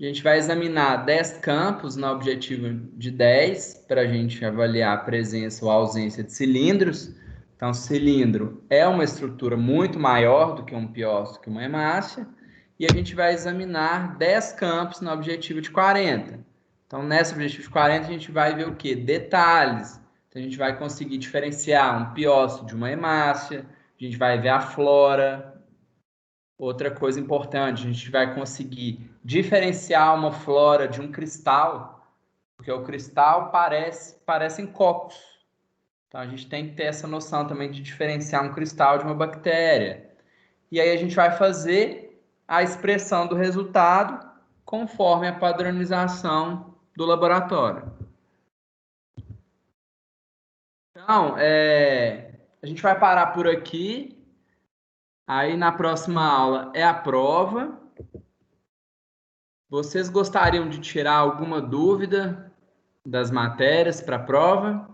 A gente vai examinar 10 campos na objetiva de 10, para a gente avaliar a presença ou ausência de cilindros. Então, cilindro é uma estrutura muito maior do que um piócito, que uma hemácia. E a gente vai examinar 10 campos na objetiva de 40. Então, nessa objetiva de 40, a gente vai ver o quê? Detalhes. Então, a gente vai conseguir diferenciar um piócito de uma hemácia, a gente vai ver a flora. Outra coisa importante, a gente vai conseguir diferenciar uma flora de um cristal, porque o cristal parecem cocos. Então, a gente tem que ter essa noção também de diferenciar um cristal de uma bactéria. E aí a gente vai fazer a expressão do resultado conforme a padronização do laboratório. Então, a gente vai parar por aqui. Aí na próxima aula é a prova. Vocês gostariam de tirar alguma dúvida das matérias para a prova?